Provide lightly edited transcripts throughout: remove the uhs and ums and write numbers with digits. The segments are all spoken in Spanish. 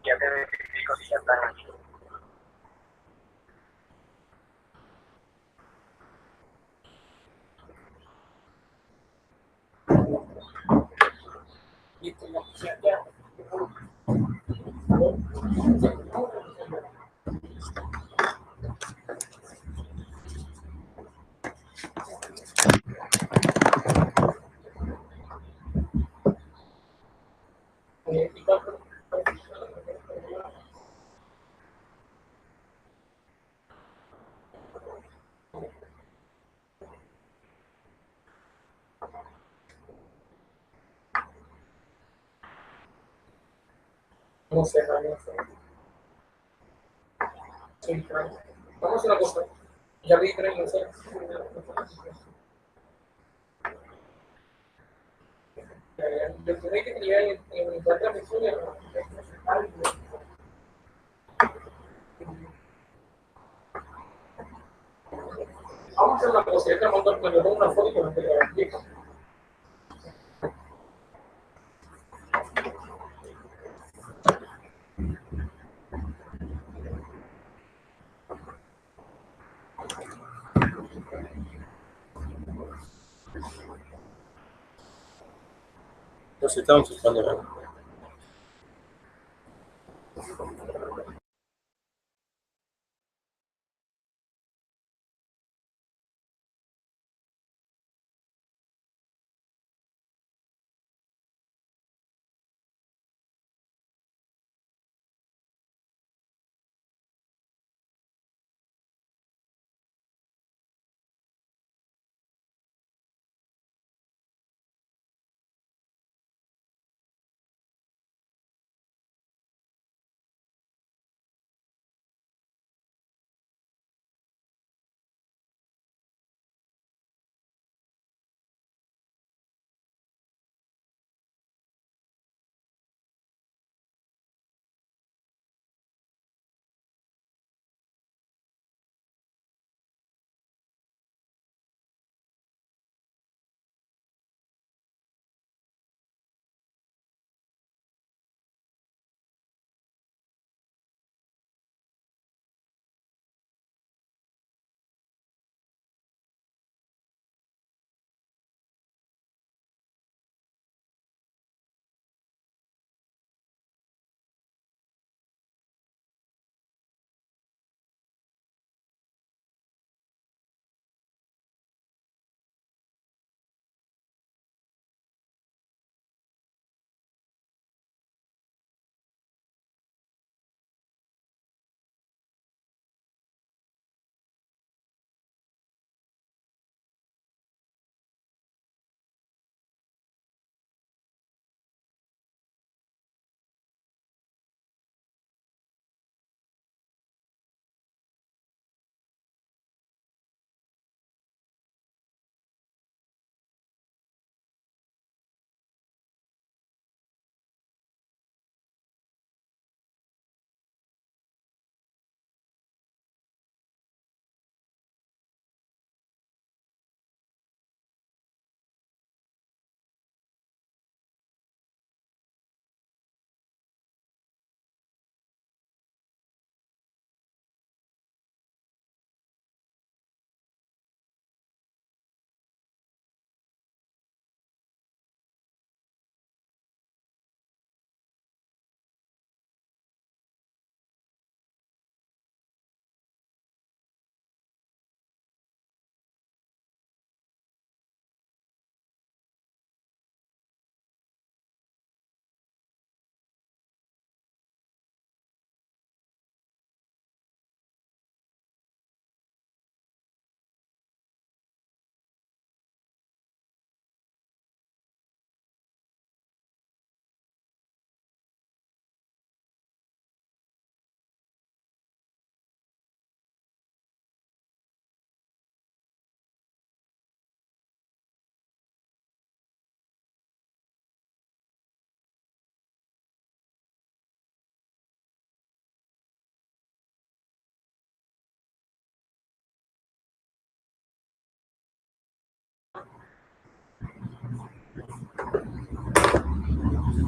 Ya te verifico si ya están aquí. Listo, ya. No sé, no sé. Sí, claro. Vamos a hacer una cosa. Ya vi 3, no sé. Yo tuve que criar en cuatro episodios. Vamos a hacer una cosa. Yo te mando una foto y te lo explico. Entonces estamos usando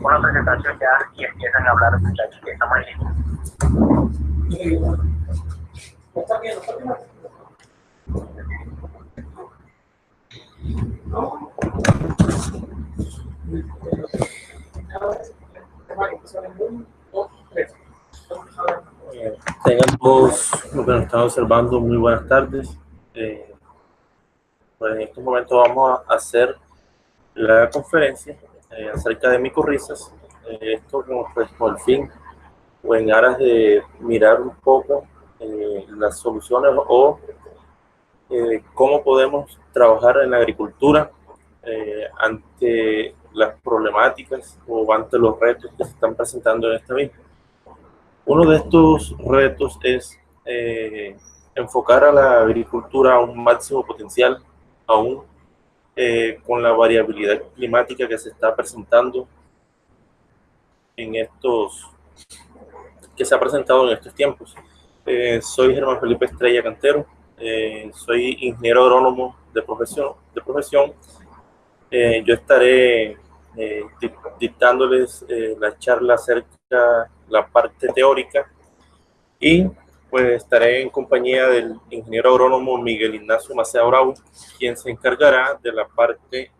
una presentación ya y empiezan a hablar, muchachos, que estamos listos. ¿Está bien? ¿Está bien? ¿No? Tengan todos los que nos están observando muy buenas tardes. Pues en estos momentos vamos a hacer la conferencia acerca de micorrizas. Esto pues, con el fin o en aras de mirar un poco las soluciones o cómo podemos trabajar en la agricultura ante las problemáticas o ante los retos que se están presentando en esta misma. Uno de estos retos es enfocar a la agricultura a un máximo potencial, aún con la variabilidad climática que se está presentando que se ha presentado en estos tiempos. Soy Germán Felipe Estrella Cantero, soy ingeniero agrónomo de profesión. Yo estaré dictándoles la charla acerca de la parte teórica y pues estaré en compañía del ingeniero agrónomo Miguel Ignacio Macea Bravo, quien se encargará de la parte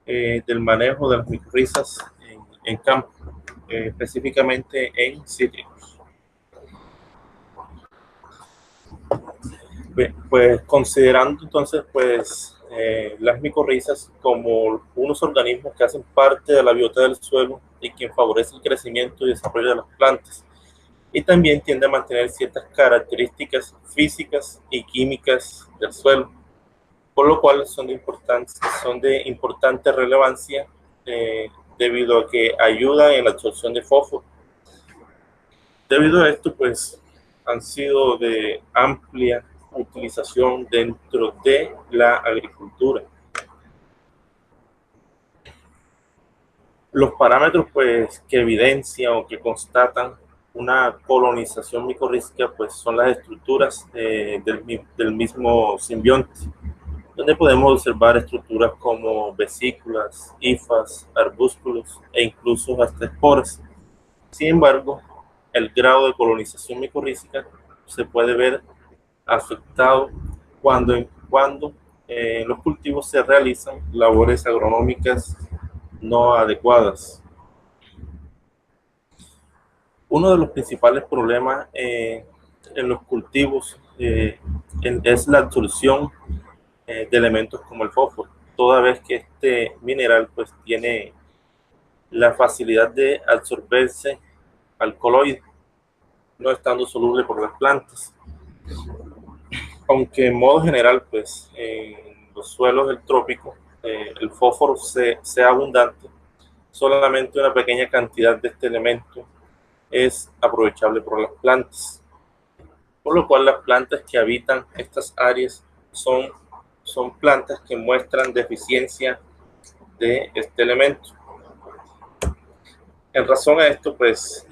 del manejo de las micorrizas en campo, específicamente en cítricos. Pues considerando entonces pues las micorrizas como unos organismos que hacen parte de la biota del suelo y que favorecen el crecimiento y desarrollo de las plantas, y también tiende a mantener ciertas características físicas y químicas del suelo, por lo cual son de importante relevancia debido a que ayudan en la absorción de fósforo. Debido a esto, pues han sido de amplia utilización dentro de la agricultura. Los parámetros pues que evidencian o que constatan una colonización micorrística pues son las estructuras del mismo simbionte, donde podemos observar estructuras como vesículas, hifas, arbúsculos e incluso hasta esporas. Sin embargo, el grado de colonización micorrística se puede ver afectado cuando en los cultivos se realizan labores agronómicas no adecuadas. Uno de los principales problemas en los cultivos es la absorción de elementos como el fósforo, toda vez que este mineral pues tiene la facilidad de absorberse alcaloide, no estando soluble por las plantas. Aunque en modo general pues en los suelos del trópico el fósforo sea abundante, solamente una pequeña cantidad de este elemento es aprovechable por las plantas, por lo cual las plantas que habitan estas áreas son plantas que muestran deficiencia de este elemento. En razón a esto, pues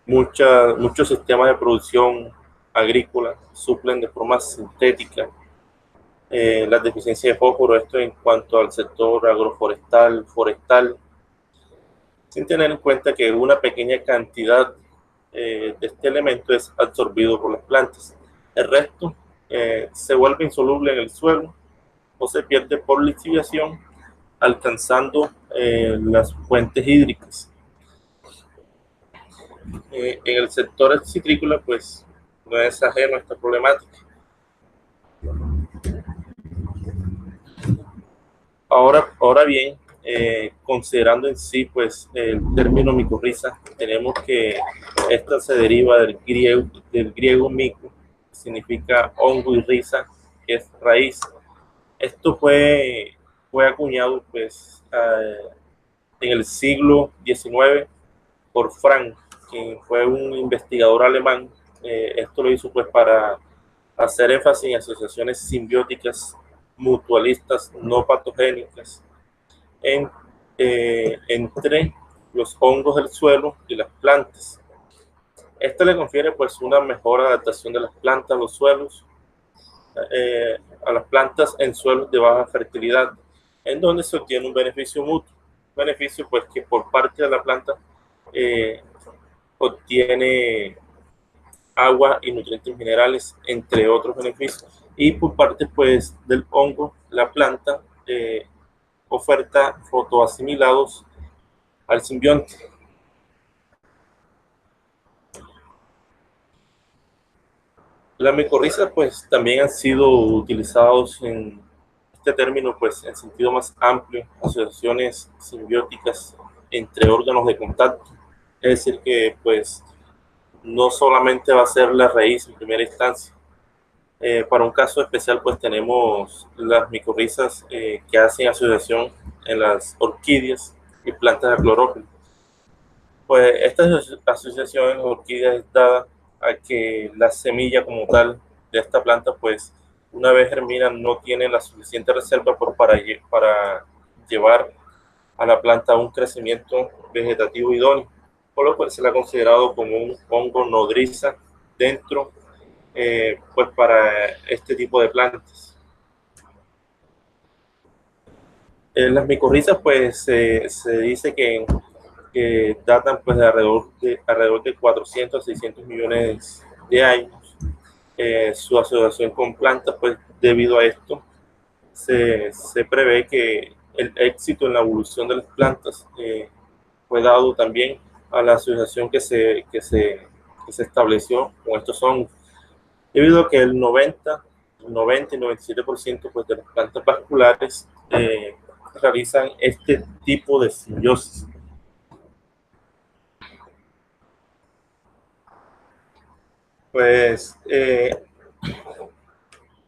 muchos sistemas de producción agrícola suplen de forma sintética las deficiencias de fósforo, esto en cuanto al sector agroforestal, forestal, sin tener en cuenta que una pequeña cantidad de este elemento es absorbido por las plantas. El resto se vuelve insoluble en el suelo o se pierde por lixiviación, alcanzando las fuentes hídricas. En el sector citrícola, pues no es ajeno a esta problemática. Ahora bien, considerando en sí pues el término micorriza, tenemos que esta se deriva del griego mico, que significa hongo, y riza, que es raíz. Esto fue acuñado pues en el siglo XIX por Frank, quien fue un investigador alemán. Esto lo hizo pues para hacer énfasis en asociaciones simbióticas mutualistas no patogénicas entre los hongos del suelo y las plantas. Esto le confiere pues una mejor adaptación de las plantas a los suelos, a las plantas en suelos de baja fertilidad, en donde se obtiene un beneficio mutuo. beneficio, pues que por parte de la planta obtiene agua y nutrientes minerales, entre otros beneficios. Y por parte pues del hongo, la planta oferta fotoasimilados al simbionte. Las micorrizas pues también han sido utilizados en este término pues en sentido más amplio, asociaciones simbióticas entre órganos de contacto. Es decir que pues no solamente va a ser la raíz en primera instancia. Para un caso especial pues tenemos las micorrizas que hacen asociación en las orquídeas y plantas de clorófilo. Pues esta asociación en orquídeas es dada a que la semilla como tal de esta planta, pues una vez germina no tiene la suficiente reserva para llevar a la planta a un crecimiento vegetativo idóneo, por lo cual se la ha considerado como un hongo nodriza dentro, pues para este tipo de plantas. Las micorrizas, pues se dice que datan pues de alrededor de 400 a 600 millones de años. Su asociación con plantas, pues debido a esto, se prevé que el éxito en la evolución de las plantas fue dado también a la asociación que se estableció con estos hongos, debido a que el 90 y 97% pues, de las plantas vasculares realizan este tipo de simbiosis. Pues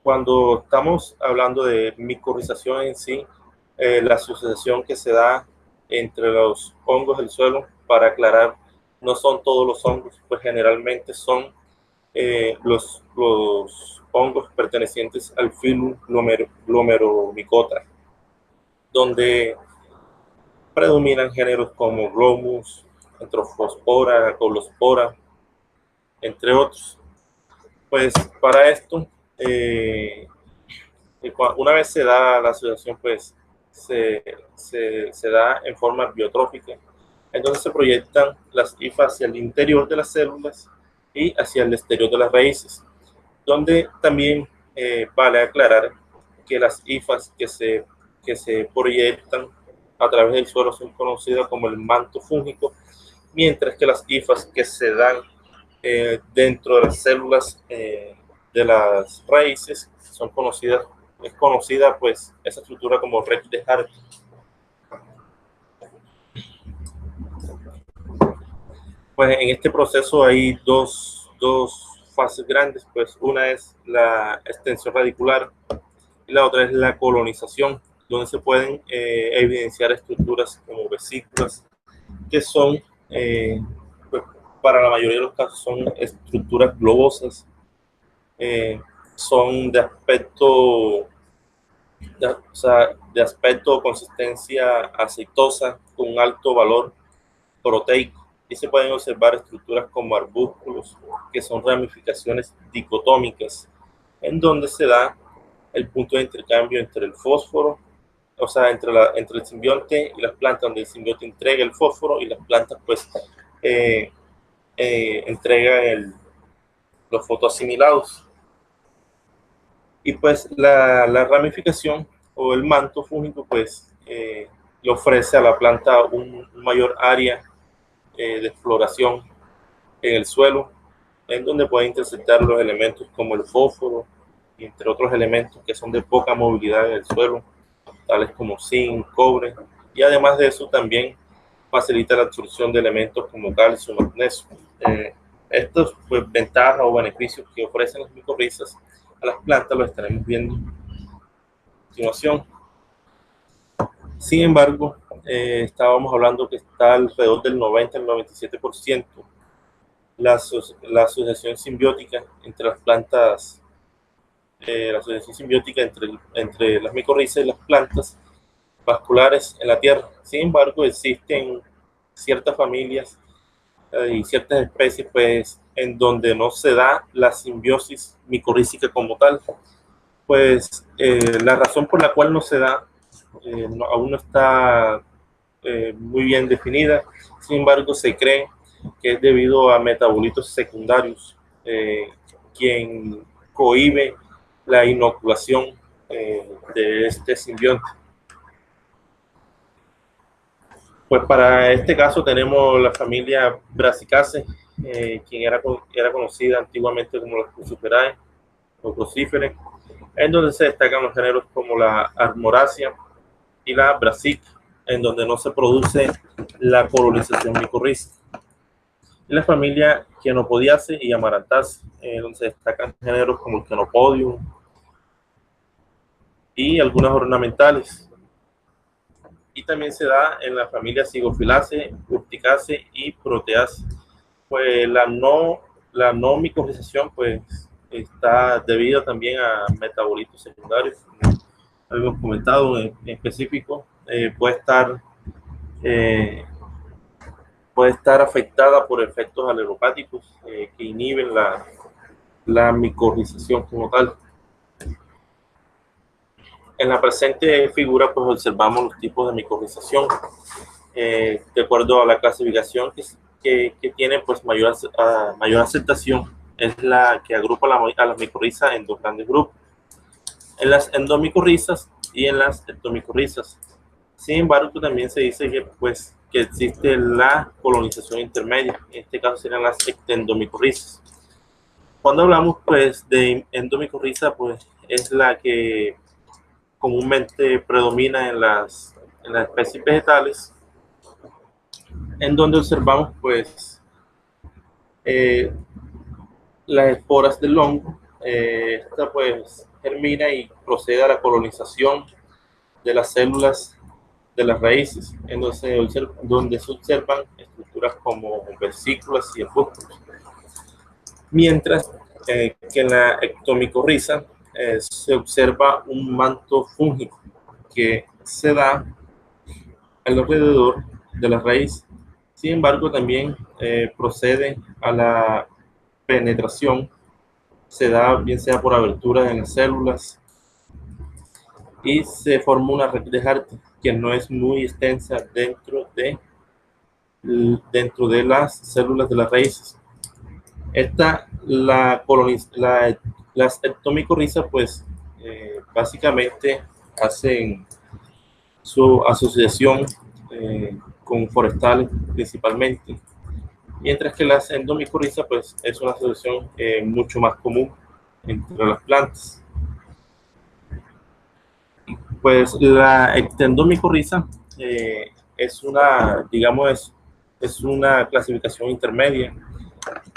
cuando estamos hablando de micorrización en sí, la asociación que se da entre los hongos del suelo, para aclarar, no son todos los hongos, pues generalmente son los hongos pertenecientes al filum Glomeromycota, donde predominan géneros como Glomus, Enterospora, Colospora, entre otros. Pues para esto, una vez se da la asociación, pues se da en forma biotrófica. Entonces se proyectan las hifas hacia el interior de las células y hacia el exterior de las raíces, donde también vale aclarar que las hifas que se proyectan a través del suelo son conocidas como el manto fúngico, mientras que las hifas que se dan dentro de las células de las raíces es conocida pues esa estructura como red de Hart. Pues en este proceso hay dos fases grandes, pues una es la extensión radicular y la otra es la colonización, donde se pueden evidenciar estructuras como vesículas, que son, pues, para la mayoría de los casos, son estructuras globosas, son de aspecto, de aspecto consistencia aceitosa, con un alto valor proteico. Y se pueden observar estructuras como arbúsculos, que son ramificaciones dicotómicas, en donde se da el punto de intercambio entre el fósforo, o sea, entre el simbionte y las plantas, donde el simbionte entrega el fósforo y las plantas pues entregan los fotoasimilados. Y pues la ramificación o el manto fúngico pues le ofrece a la planta un mayor área de exploración en el suelo, en donde puede interceptar los elementos como el fósforo, y entre otros elementos que son de poca movilidad en el suelo, tales como zinc, cobre, y además de eso también facilita la absorción de elementos como calcio, magnesio. Estos pues, ventajas o beneficios que ofrecen las micorrizas a las plantas los estaremos viendo a continuación. Sin embargo, estábamos hablando que está alrededor del 90 al 97% la asociación simbiótica entre las plantas, la asociación simbiótica entre las micorrizas y las plantas vasculares en la Tierra. Sin embargo, existen ciertas familias y ciertas especies pues, en donde no se da la simbiosis micorrízica como tal. Pues la razón por la cual no se da aún no está muy bien definida. Sin embargo, se cree que es debido a metabolitos secundarios quien cohíbe la inoculación de este simbionte. Pues para este caso tenemos la familia Brassicaceae, quien era conocida antiguamente como los Cruciferae o Cruciferae, en donde se destacan los géneros como la Armoracea y la Brassica, en donde no se produce la colonización micorriza. Y la familia Chenopodiaceae y Amarantaceae, donde se destacan géneros como el Chenopodium y algunas ornamentales. Y también se da en la familia Zygophyllaceae, Urticaceae y Proteaceae. Pues la no micorización pues está debida también a metabolitos secundarios, como habíamos comentado. En específico puede estar afectada por efectos aleropáticos que inhiben la micorización como tal. En la presente figura pues observamos los tipos de micorización de acuerdo a la clasificación que tiene pues mayor aceptación. Es la que agrupa a las micorrizas en dos grandes grupos, en las endomicorrizas y en las ectomicorrizas. Sin embargo, también se dice que existe la colonización intermedia. En este caso serían las ectendomicorrizas. Cuando hablamos pues de endomicorriza, pues es la que comúnmente predomina en las especies vegetales, en donde observamos pues las esporas del hongo. Esta pues germina y procede a la colonización de las células de las raíces, en donde se observan estructuras como vesículas y opúsculos. Mientras que en la ectomicorriza se observa un manto fúngico que se da alrededor de la raíz. Sin embargo, también procede a la penetración, se da bien sea por aberturas en las células y se forma una red de Hardy que no es muy extensa dentro de las células de las raíces. Las ectomicorrizas pues básicamente hacen su asociación con forestales principalmente, mientras que las endomicorrizas pues es una asociación mucho más común entre las plantas. Pues la ectendomicorriza es una, digamos, es una clasificación intermedia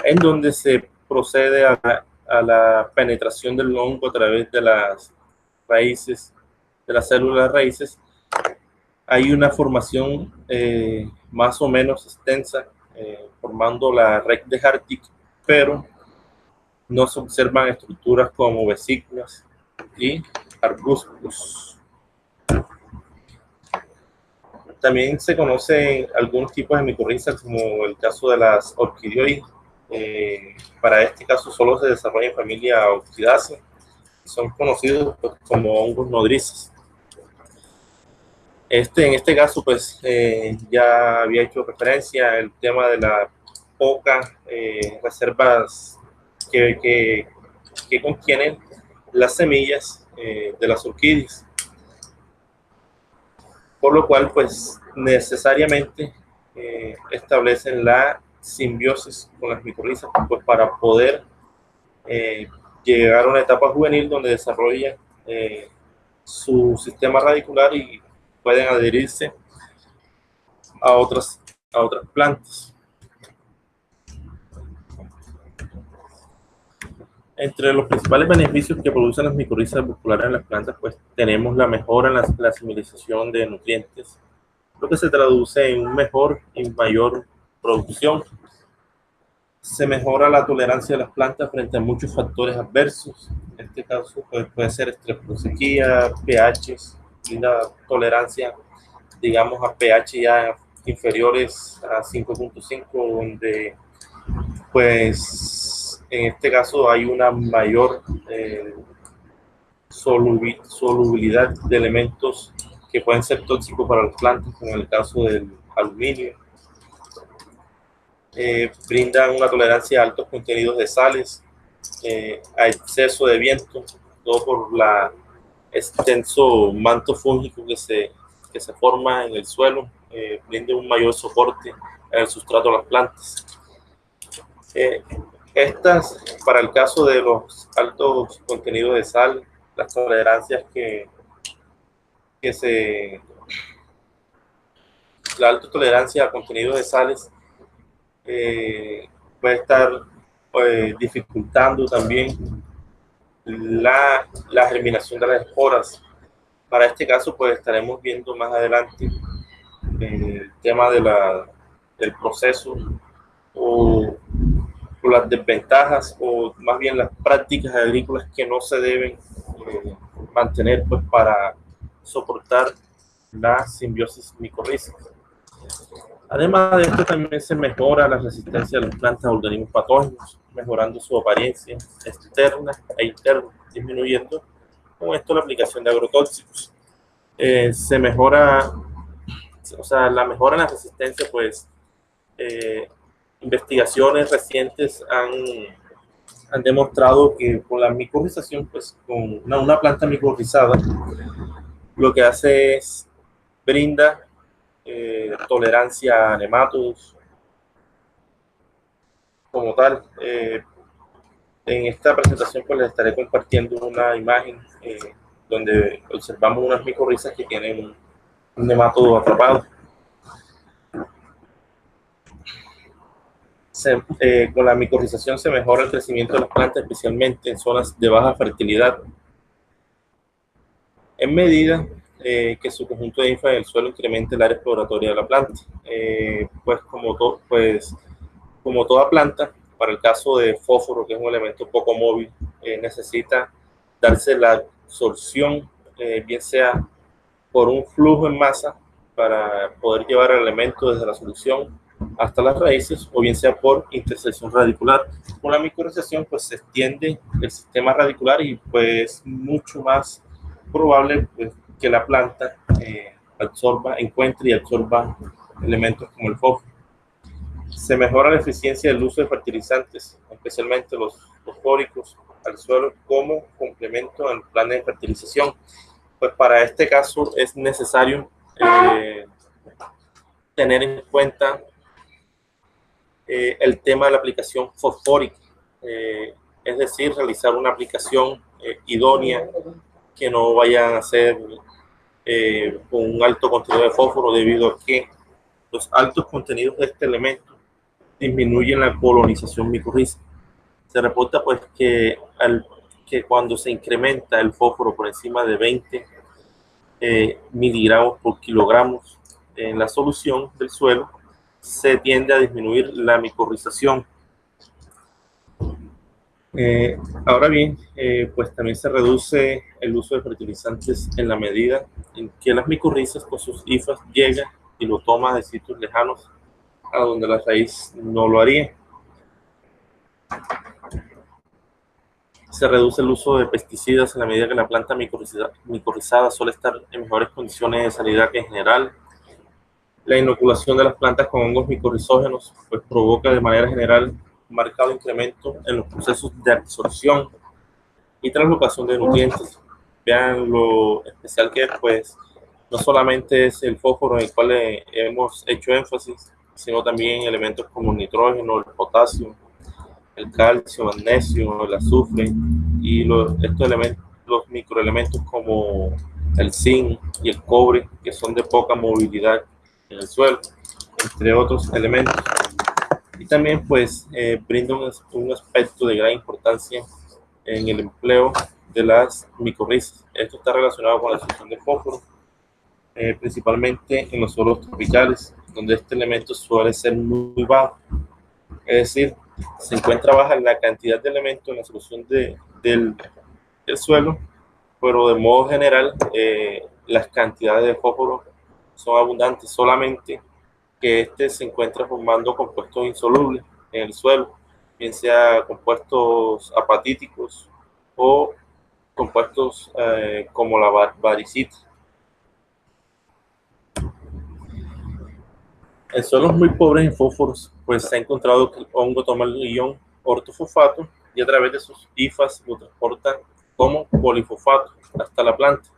en donde se procede a la penetración del hongo a través de las raíces, de las células raíces. Hay una formación más o menos extensa, formando la red de Hartig, pero no se observan estructuras como vesículas y arbustos. También se conocen algunos tipos de micorrizas, como el caso de las orquidioides. Para este caso solo se desarrolla en familia Orchidaceae. Son conocidos pues, como hongos nodrizas. En este caso, pues ya había hecho referencia al tema de la poca reservas que contienen las semillas de las orquídeas, por lo cual pues necesariamente establecen la simbiosis con las micorrizas pues, para poder llegar a una etapa juvenil donde desarrolla su sistema radicular y pueden adherirse a otras plantas. Entre los principales beneficios que producen las micorrizas arbusculares en las plantas, pues tenemos la mejora en la asimilización de nutrientes, lo que se traduce en mejor y mayor producción. Se mejora la tolerancia de las plantas frente a muchos factores adversos. En este caso pues, puede ser estrés por sequía, pHs y la tolerancia, digamos, a pH ya inferiores a 5.5, donde pues en este caso hay una mayor solubilidad de elementos que pueden ser tóxicos para las plantas, como en el caso del aluminio. Brindan una tolerancia a altos contenidos de sales, a exceso de viento, todo por la extenso manto fúngico que se forma en el suelo, brinda un mayor soporte en el sustrato de las plantas. Estas, para el caso de los altos contenidos de sal, las tolerancias la alta tolerancia a contenidos de sales puede estar dificultando también la germinación de las esporas. Para este caso, pues estaremos viendo más adelante el tema del proceso o las desventajas, o más bien las prácticas agrícolas que no se deben mantener pues, para soportar la simbiosis micorriza. Además de esto, también se mejora la resistencia de las plantas a organismos patógenos, mejorando su apariencia externa e interna, disminuyendo con esto la aplicación de agrotóxicos. Se mejora, o sea, la mejora en la resistencia, pues, investigaciones recientes han demostrado que con la micorrización, pues, con una planta micorrizada, lo que hace es brinda tolerancia a nematodos como tal. En esta presentación pues les estaré compartiendo una imagen donde observamos unas micorrizas que tienen un nematodo atrapado. Con la micorrización se mejora el crecimiento de las plantas, especialmente en zonas de baja fertilidad, en medida que su conjunto de infra en el suelo incremente el área exploratoria de la planta. Pues como toda planta, para el caso de fósforo, que es un elemento poco móvil, necesita darse la absorción, bien sea por un flujo en masa para poder llevar el elemento desde la solución hasta las raíces, o bien sea por intersección radicular. Con la micorrización pues se extiende el sistema radicular y pues mucho más probable pues, que la planta encuentre y absorba elementos como el fósforo. Se mejora la eficiencia del uso de fertilizantes, especialmente los fosfóricos, al suelo como complemento al plan de fertilización. Pues para este caso es necesario tener en cuenta el tema de la aplicación fosfórica, es decir, realizar una aplicación idónea, que no vayan a ser con un alto contenido de fósforo, debido a que los altos contenidos de este elemento disminuyen la colonización micorriza. Se reporta pues que cuando se incrementa el fósforo por encima de 20 miligramos por kilogramos en la solución del suelo, se tiende a disminuir la micorrización. Ahora bien, pues también se reduce el uso de fertilizantes en la medida en que las micorrizas con sus hifas llegan y lo toman de sitios lejanos a donde la raíz no lo haría. Se reduce el uso de pesticidas en la medida que la planta micorrizada suele estar en mejores condiciones de sanidad que en general. La inoculación de las plantas con hongos micorrizógenos pues provoca de manera general un marcado incremento en los procesos de absorción y translocación de nutrientes. Vean lo especial que es, pues no solamente es el fósforo en el cual hemos hecho énfasis, sino también elementos como el nitrógeno, el potasio, el calcio, magnesio, el azufre y estos elementos, los microelementos como el zinc y el cobre, que son de poca movilidad en el suelo, entre otros elementos. Y también pues brinda un aspecto de gran importancia en el empleo de las micorrizas. Esto está relacionado con la absorción de fósforo, principalmente en los suelos tropicales, donde este elemento suele ser muy bajo. Es decir, se encuentra baja la cantidad de elementos en la solución del suelo, pero de modo general las cantidades de fósforo son abundantes, solamente que este se encuentra formando compuestos insolubles en el suelo, bien sea compuestos apatíticos o compuestos como la varicita. En suelos muy pobres en fósforos, pues se ha encontrado que el hongo toma el ion ortofosfato y a través de sus hifas lo transporta como polifosfato hasta la planta.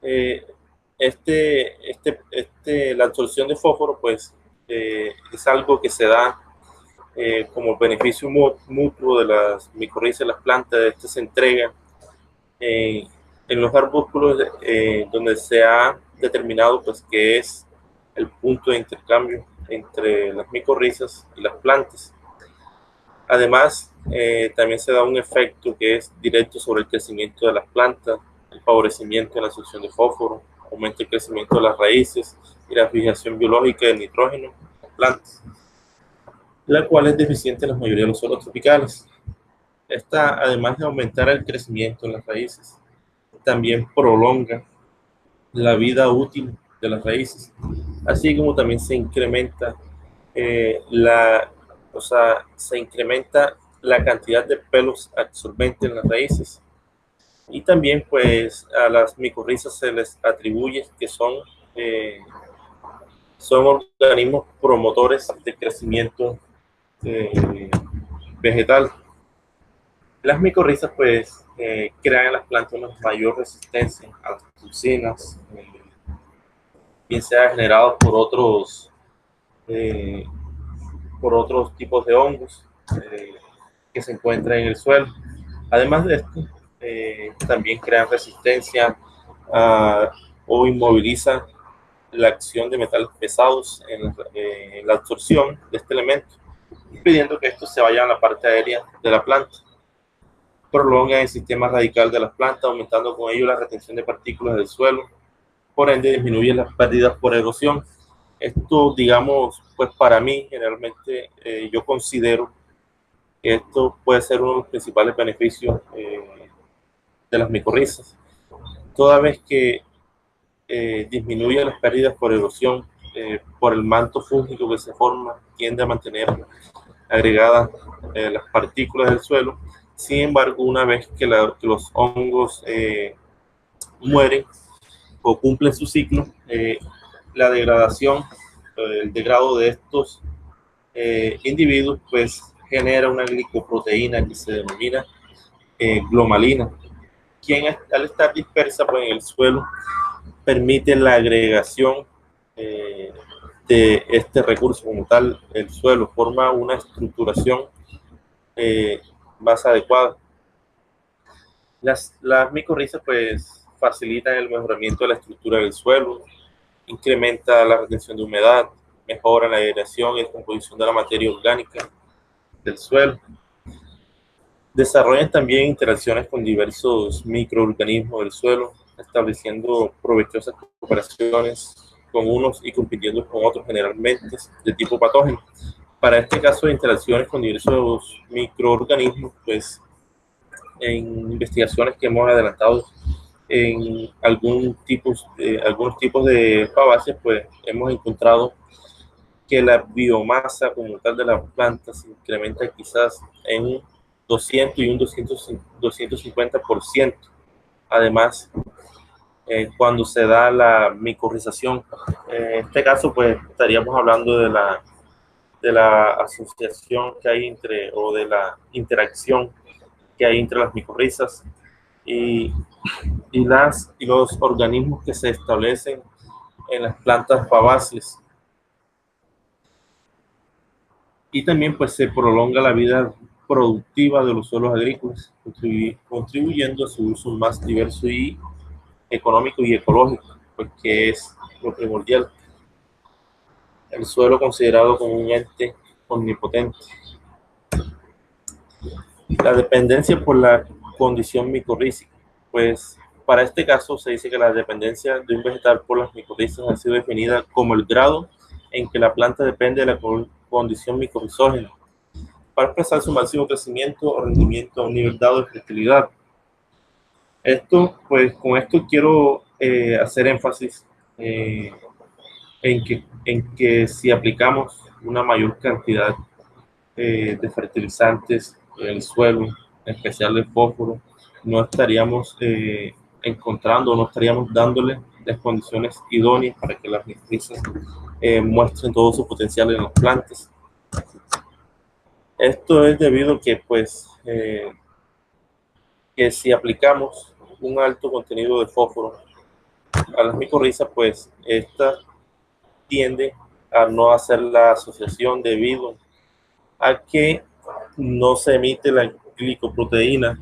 Eh, la absorción de fósforo, pues, es algo que se da como beneficio mutuo de las micorrizas de las plantas. Este se entrega eh, en los arbúsculos donde se ha determinado pues, que es el punto de intercambio entre las micorrizas y las plantas. Además, también se da un efecto que es directo sobre el crecimiento de las plantas, el favorecimiento en la absorción de fósforo, aumenta el crecimiento de las raíces y la fijación biológica del nitrógeno en las plantas, la cual es deficiente en la mayoría de los suelos tropicales. Esta, además de aumentar el crecimiento en las raíces, también prolonga la vida útil de las raíces, así como también se incrementa se incrementa la cantidad de pelos absorbentes en las raíces. Y también pues a las micorrizas se les atribuye que son organismos promotores de crecimiento vegetal. Las micorrizas pues crean en las plantas una mayor resistencia a las toxinas, bien sea generados por otros tipos de hongos que se encuentran en el suelo. Además de esto, también crean resistencia o inmovilizan la acción de metales pesados en la absorción de este elemento, impidiendo que estos se vayan a la parte aérea de la planta. Prolongan el sistema radical de las plantas, aumentando con ello la retención de partículas del suelo, por ende disminuyen las pérdidas por erosión. Esto, digamos, pues para mí, generalmente, yo considero que esto puede ser uno de los principales beneficios de las micorrizas, toda vez que disminuye las pérdidas por erosión, por el manto fúngico que se forma, tiende a mantener agregadas las partículas del suelo. Sin embargo, una vez que los hongos mueren o cumplen su ciclo, la degradación, el degrado de estos individuos, pues genera una glicoproteína que se denomina glomalina, quien al estar dispersa pues, en el suelo permite la agregación de este recurso como tal. El suelo forma una estructuración más adecuada. Las micorrizas pues facilitan el mejoramiento de la estructura del suelo, incrementa la retención de humedad, mejora la aireación y descomposición de la materia orgánica del suelo. Desarrollan también interacciones con diversos microorganismos del suelo, estableciendo provechosas cooperaciones con unos y compitiendo con otros, generalmente de tipo patógeno. Para este caso de interacciones con diversos microorganismos, pues en investigaciones que hemos adelantado en algunos tipos de fabáceas, pues hemos encontrado que la biomasa como tal de la planta se incrementa quizás en un 200 y un 250%. Además, cuando se da la micorrización, en este caso, pues estaríamos hablando de la asociación que hay o de la interacción que hay entre las micorrizas y los organismos que se establecen en las plantas fabáceas. Y también pues se prolonga la vida productiva de los suelos agrícolas, contribuyendo a su uso más diverso y económico y ecológico, pues que es lo primordial. El suelo considerado como un ente omnipotente. La dependencia por la condición micorrízica, pues para este caso se dice que la dependencia de un vegetal por las micorrizas ha sido definida como el grado en que la planta depende de la condición micorrizógena para expresar su máximo crecimiento o rendimiento a un nivel dado de fertilidad. Con esto quiero hacer énfasis en que si aplicamos una mayor cantidad de fertilizantes en el suelo, en especial el fósforo, no estaríamos no estaríamos dándole las condiciones idóneas para que las micorrizas muestren todo su potencial en las plantas. Esto es debido a que, pues, que si aplicamos un alto contenido de fósforo a las micorrizas, pues esta tiende a no hacer la asociación debido a que no se emite la glicoproteína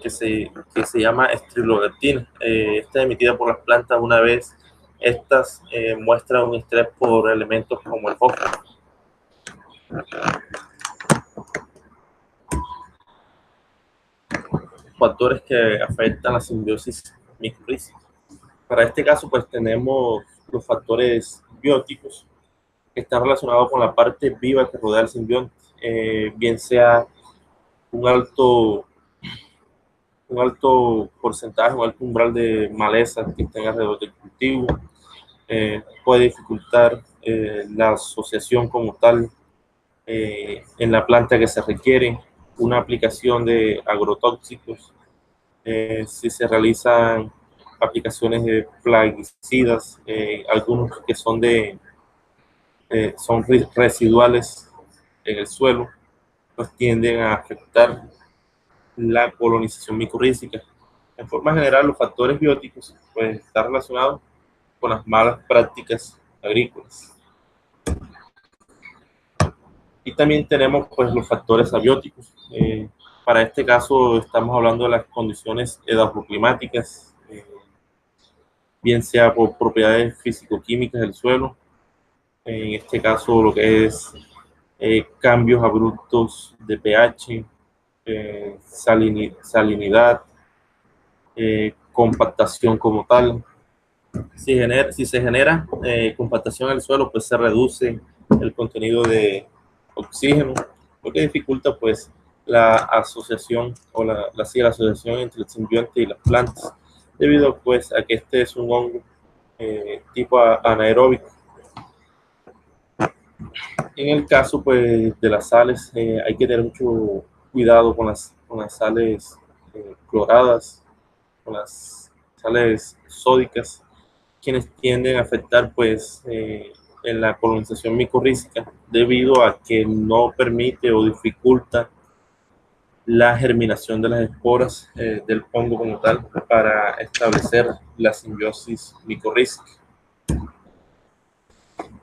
que se llama estrilobactina. Esta es emitida por las plantas una vez estas muestran un estrés por elementos como el fósforo. Factores que afectan la simbiosis micorrízica. Para este caso, pues tenemos los factores bióticos que están relacionados con la parte viva que rodea al simbionte, bien sea un alto porcentaje, un alto umbral de maleza que estén alrededor del cultivo, puede dificultar la asociación como tal en la planta que se requiere, una aplicación de agrotóxicos, si se realizan aplicaciones de plaguicidas, algunos que son residuales en el suelo, pues tienden a afectar la colonización micorrízica. En forma general, los factores bióticos pueden estar relacionados con las malas prácticas agrícolas. Y también tenemos pues los factores abióticos. Para este caso estamos hablando de las condiciones edafoclimáticas, bien sea por propiedades físico-químicas del suelo, en este caso lo que es cambios abruptos de pH, salinidad, compactación como tal. Si se genera compactación en el suelo, pues se reduce el contenido de oxígeno, lo que dificulta pues la asociación o la asociación entre el simbionte y las plantas, debido pues a que este es un hongo tipo anaeróbico. En el caso pues de las sales, hay que tener mucho cuidado con las sales cloradas, con las sales sódicas, quienes tienden a afectar pues en la colonización micorrízica debido a que no permite o dificulta la germinación de las esporas del hongo como tal para establecer la simbiosis micorrízica.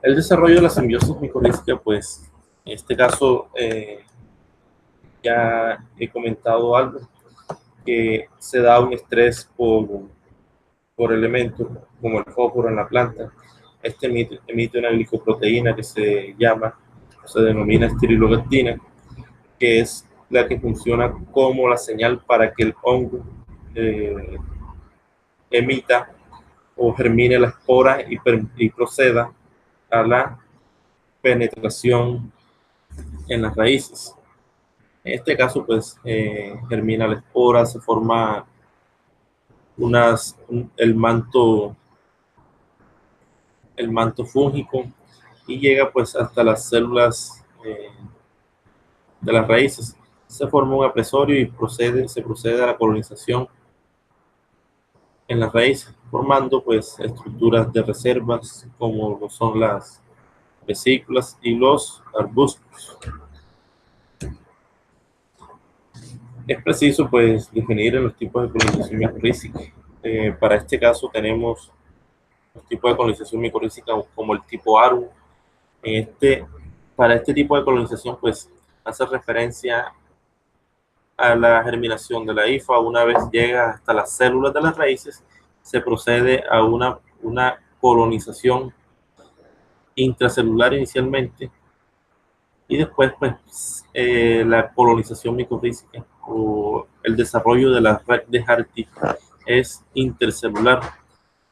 El desarrollo de la simbiosis micorrízica, pues en este caso ya he comentado algo, que se da un estrés por elementos como el fósforo en la planta. Este emite una glicoproteína que se denomina esterilobactina, que es la que funciona como la señal para que el hongo emita o germine la espora y proceda a la penetración en las raíces. En este caso, pues, germina la espora, se forma el manto fúngico y llega pues hasta las células de las raíces. Se forma un apresorio y se procede a la colonización en las raíces, formando pues estructuras de reservas como lo son las vesículas y los arbustos. Es preciso pues definir los tipos de colonización micorrízica. Para este caso tenemos los tipos de colonización micorrízica como el tipo ARU. Para este tipo de colonización pues hace referencia a la germinación de la hifa. Una vez llega hasta las células de las raíces, se procede a una colonización intracelular inicialmente y después pues la colonización micorrízica o el desarrollo de la red de Hardy es intercelular,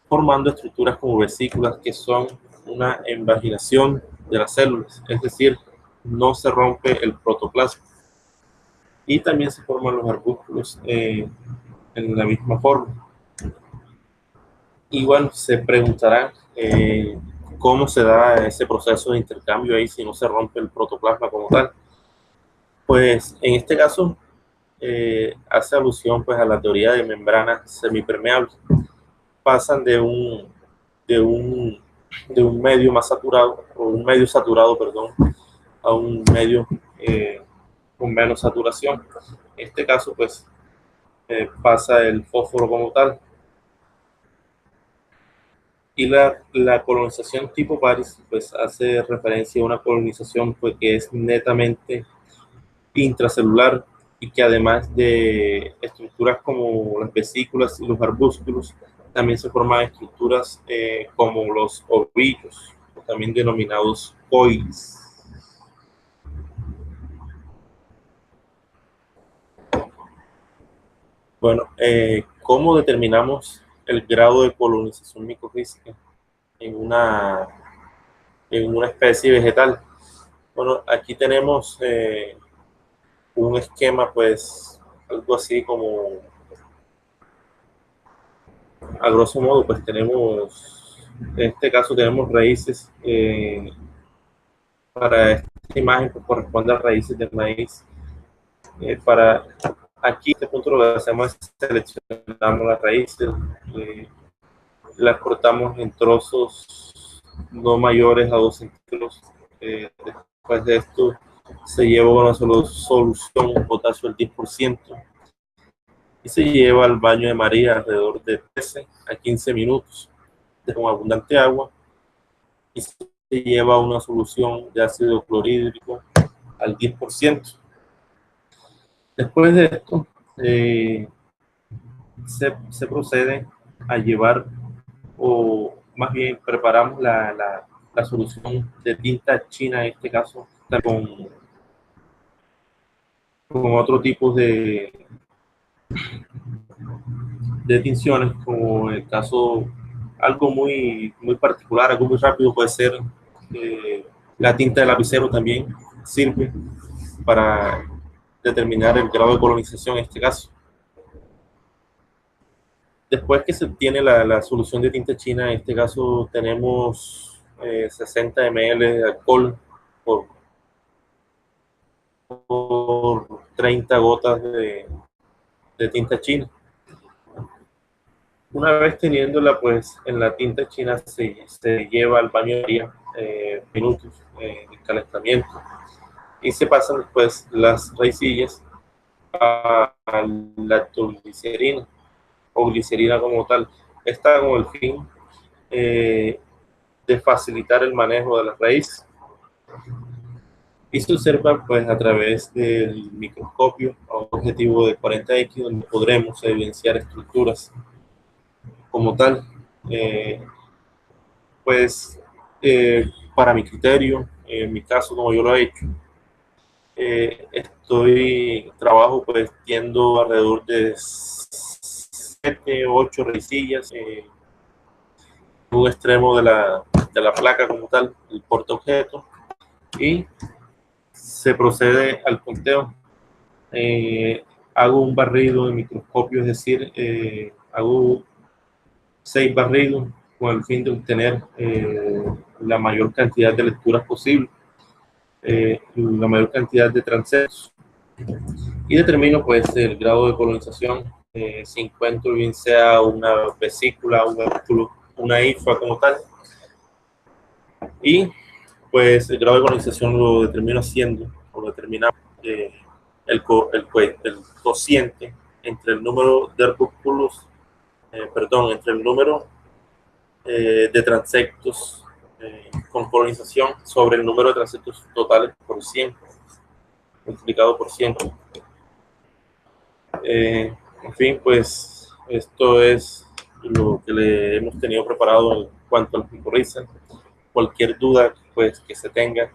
formando estructuras como vesículas que son una invaginación de las células, es decir, no se rompe el protoplasma. Y también se forman los arbúsculos en la misma forma. Y bueno, se preguntarán cómo se da ese proceso de intercambio ahí si no se rompe el protoplasma como tal. Pues en este caso hace alusión pues a la teoría de membranas semipermeables. Pasan de un de un medio más saturado, o un medio saturado, perdón, a un medio con menos saturación. En este caso, pues, pasa el fósforo como tal. Y la colonización tipo Paris, pues, hace referencia a una colonización, pues, que es netamente intracelular y que además de estructuras como las vesículas y los arbúsculos, también se forman estructuras como los ovillos, también denominados coilis. Bueno, ¿cómo determinamos el grado de colonización micorrítica en en una especie vegetal? Bueno, aquí tenemos un esquema, pues, algo así como, a grosso modo, pues en este caso tenemos raíces, para esta imagen pues, corresponde a raíces de maíz. Para aquí, este punto lo que hacemos es seleccionamos las raíces, eh, las cortamos en trozos no mayores a 2 centímetros. Después de esto se lleva una solución de potasio al 10% y se lleva al baño de María alrededor de 13 a 15 minutos con abundante agua y se lleva una solución de ácido clorhídrico al 10%. Después de esto, se procede a llevar, o más bien preparamos la solución de tinta china, en este caso, con otro tipo de tinciones, como el caso, algo muy particular, algo muy rápido puede ser la tinta de lapicero también sirve para determinar el grado de colonización en este caso. Después que se tiene la solución de tinta china, en este caso tenemos 60 ml de alcohol por, por 30 gotas de tinta china. Una vez teniéndola, pues en la tinta china se lleva al baño de María minutos de calentamiento y se pasan después las raicillas a la glicerina o glicerina como tal. Esta con el fin de facilitar el manejo de las raíces. Y se observa pues a través del microscopio a un objetivo de 40x donde podremos evidenciar estructuras como tal. Eh, pues para mi criterio, en mi caso como yo lo he hecho, trabajo pues tiendo alrededor de 7 8 raicillas, un extremo de la placa como tal, el portaobjeto, y se procede al conteo. Hago un barrido en microscopio, es decir, hago 6 barridos con el fin de obtener la mayor cantidad de lecturas posible, la mayor cantidad de transectos, y determino pues el grado de colonización, si encuentro bien sea una vesícula, un vérculo, una hifa como tal, y pues el grado de colonización lo determino haciendo, o lo determina eh, el cociente entre el número de arbúsculos, entre el número de transectos con colonización sobre el número de transectos totales por 100, multiplicado por 100. En fin, pues esto es lo que le hemos tenido preparado en cuanto a las micorrizas. Cualquier duda pues, que se tenga,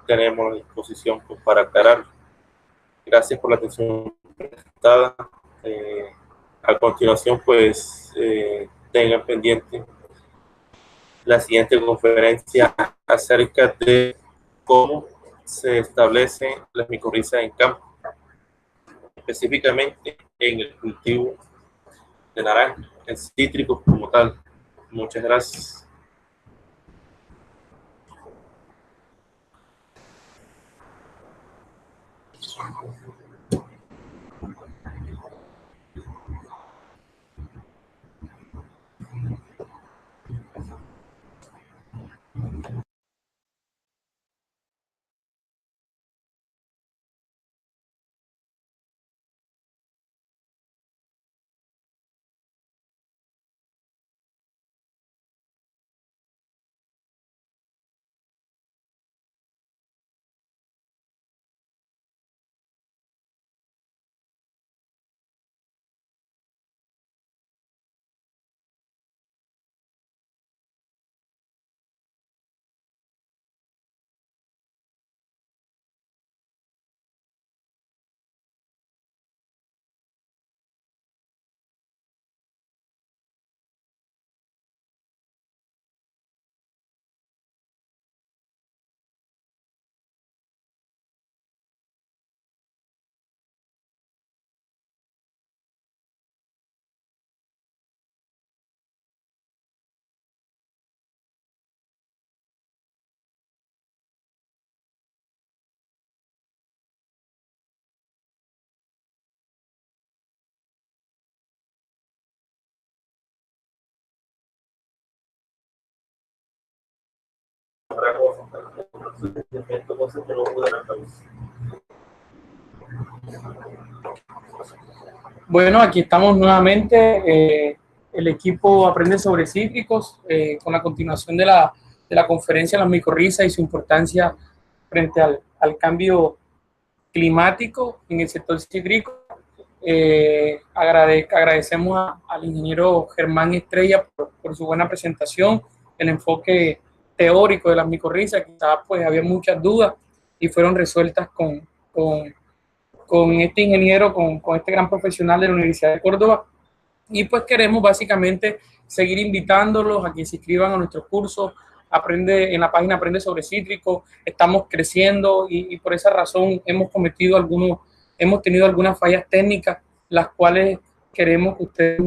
tenemos a disposición pues, para aclarar. Gracias por la atención prestada. A continuación, pues, tengan pendiente la siguiente conferencia acerca de cómo se establecen las micorrizas en campo, específicamente en el cultivo de naranja, en cítricos como tal. Muchas gracias. Bueno, aquí estamos nuevamente, el equipo Aprende sobre Cítricos, con la continuación de la conferencia Las micorrizas y su importancia frente al cambio climático en el sector cítrico. Agradecemos al ingeniero Germán Estrella por su buena presentación, el enfoque teórico de las micorrizas. Quizás pues había muchas dudas y fueron resueltas con este ingeniero, con este gran profesional de la Universidad de Córdoba. Y pues queremos básicamente seguir invitándolos a que se inscriban a nuestros cursos. En la página Aprende sobre Cítrico. Estamos creciendo y por esa razón hemos tenido algunas fallas técnicas, las cuales queremos que ustedes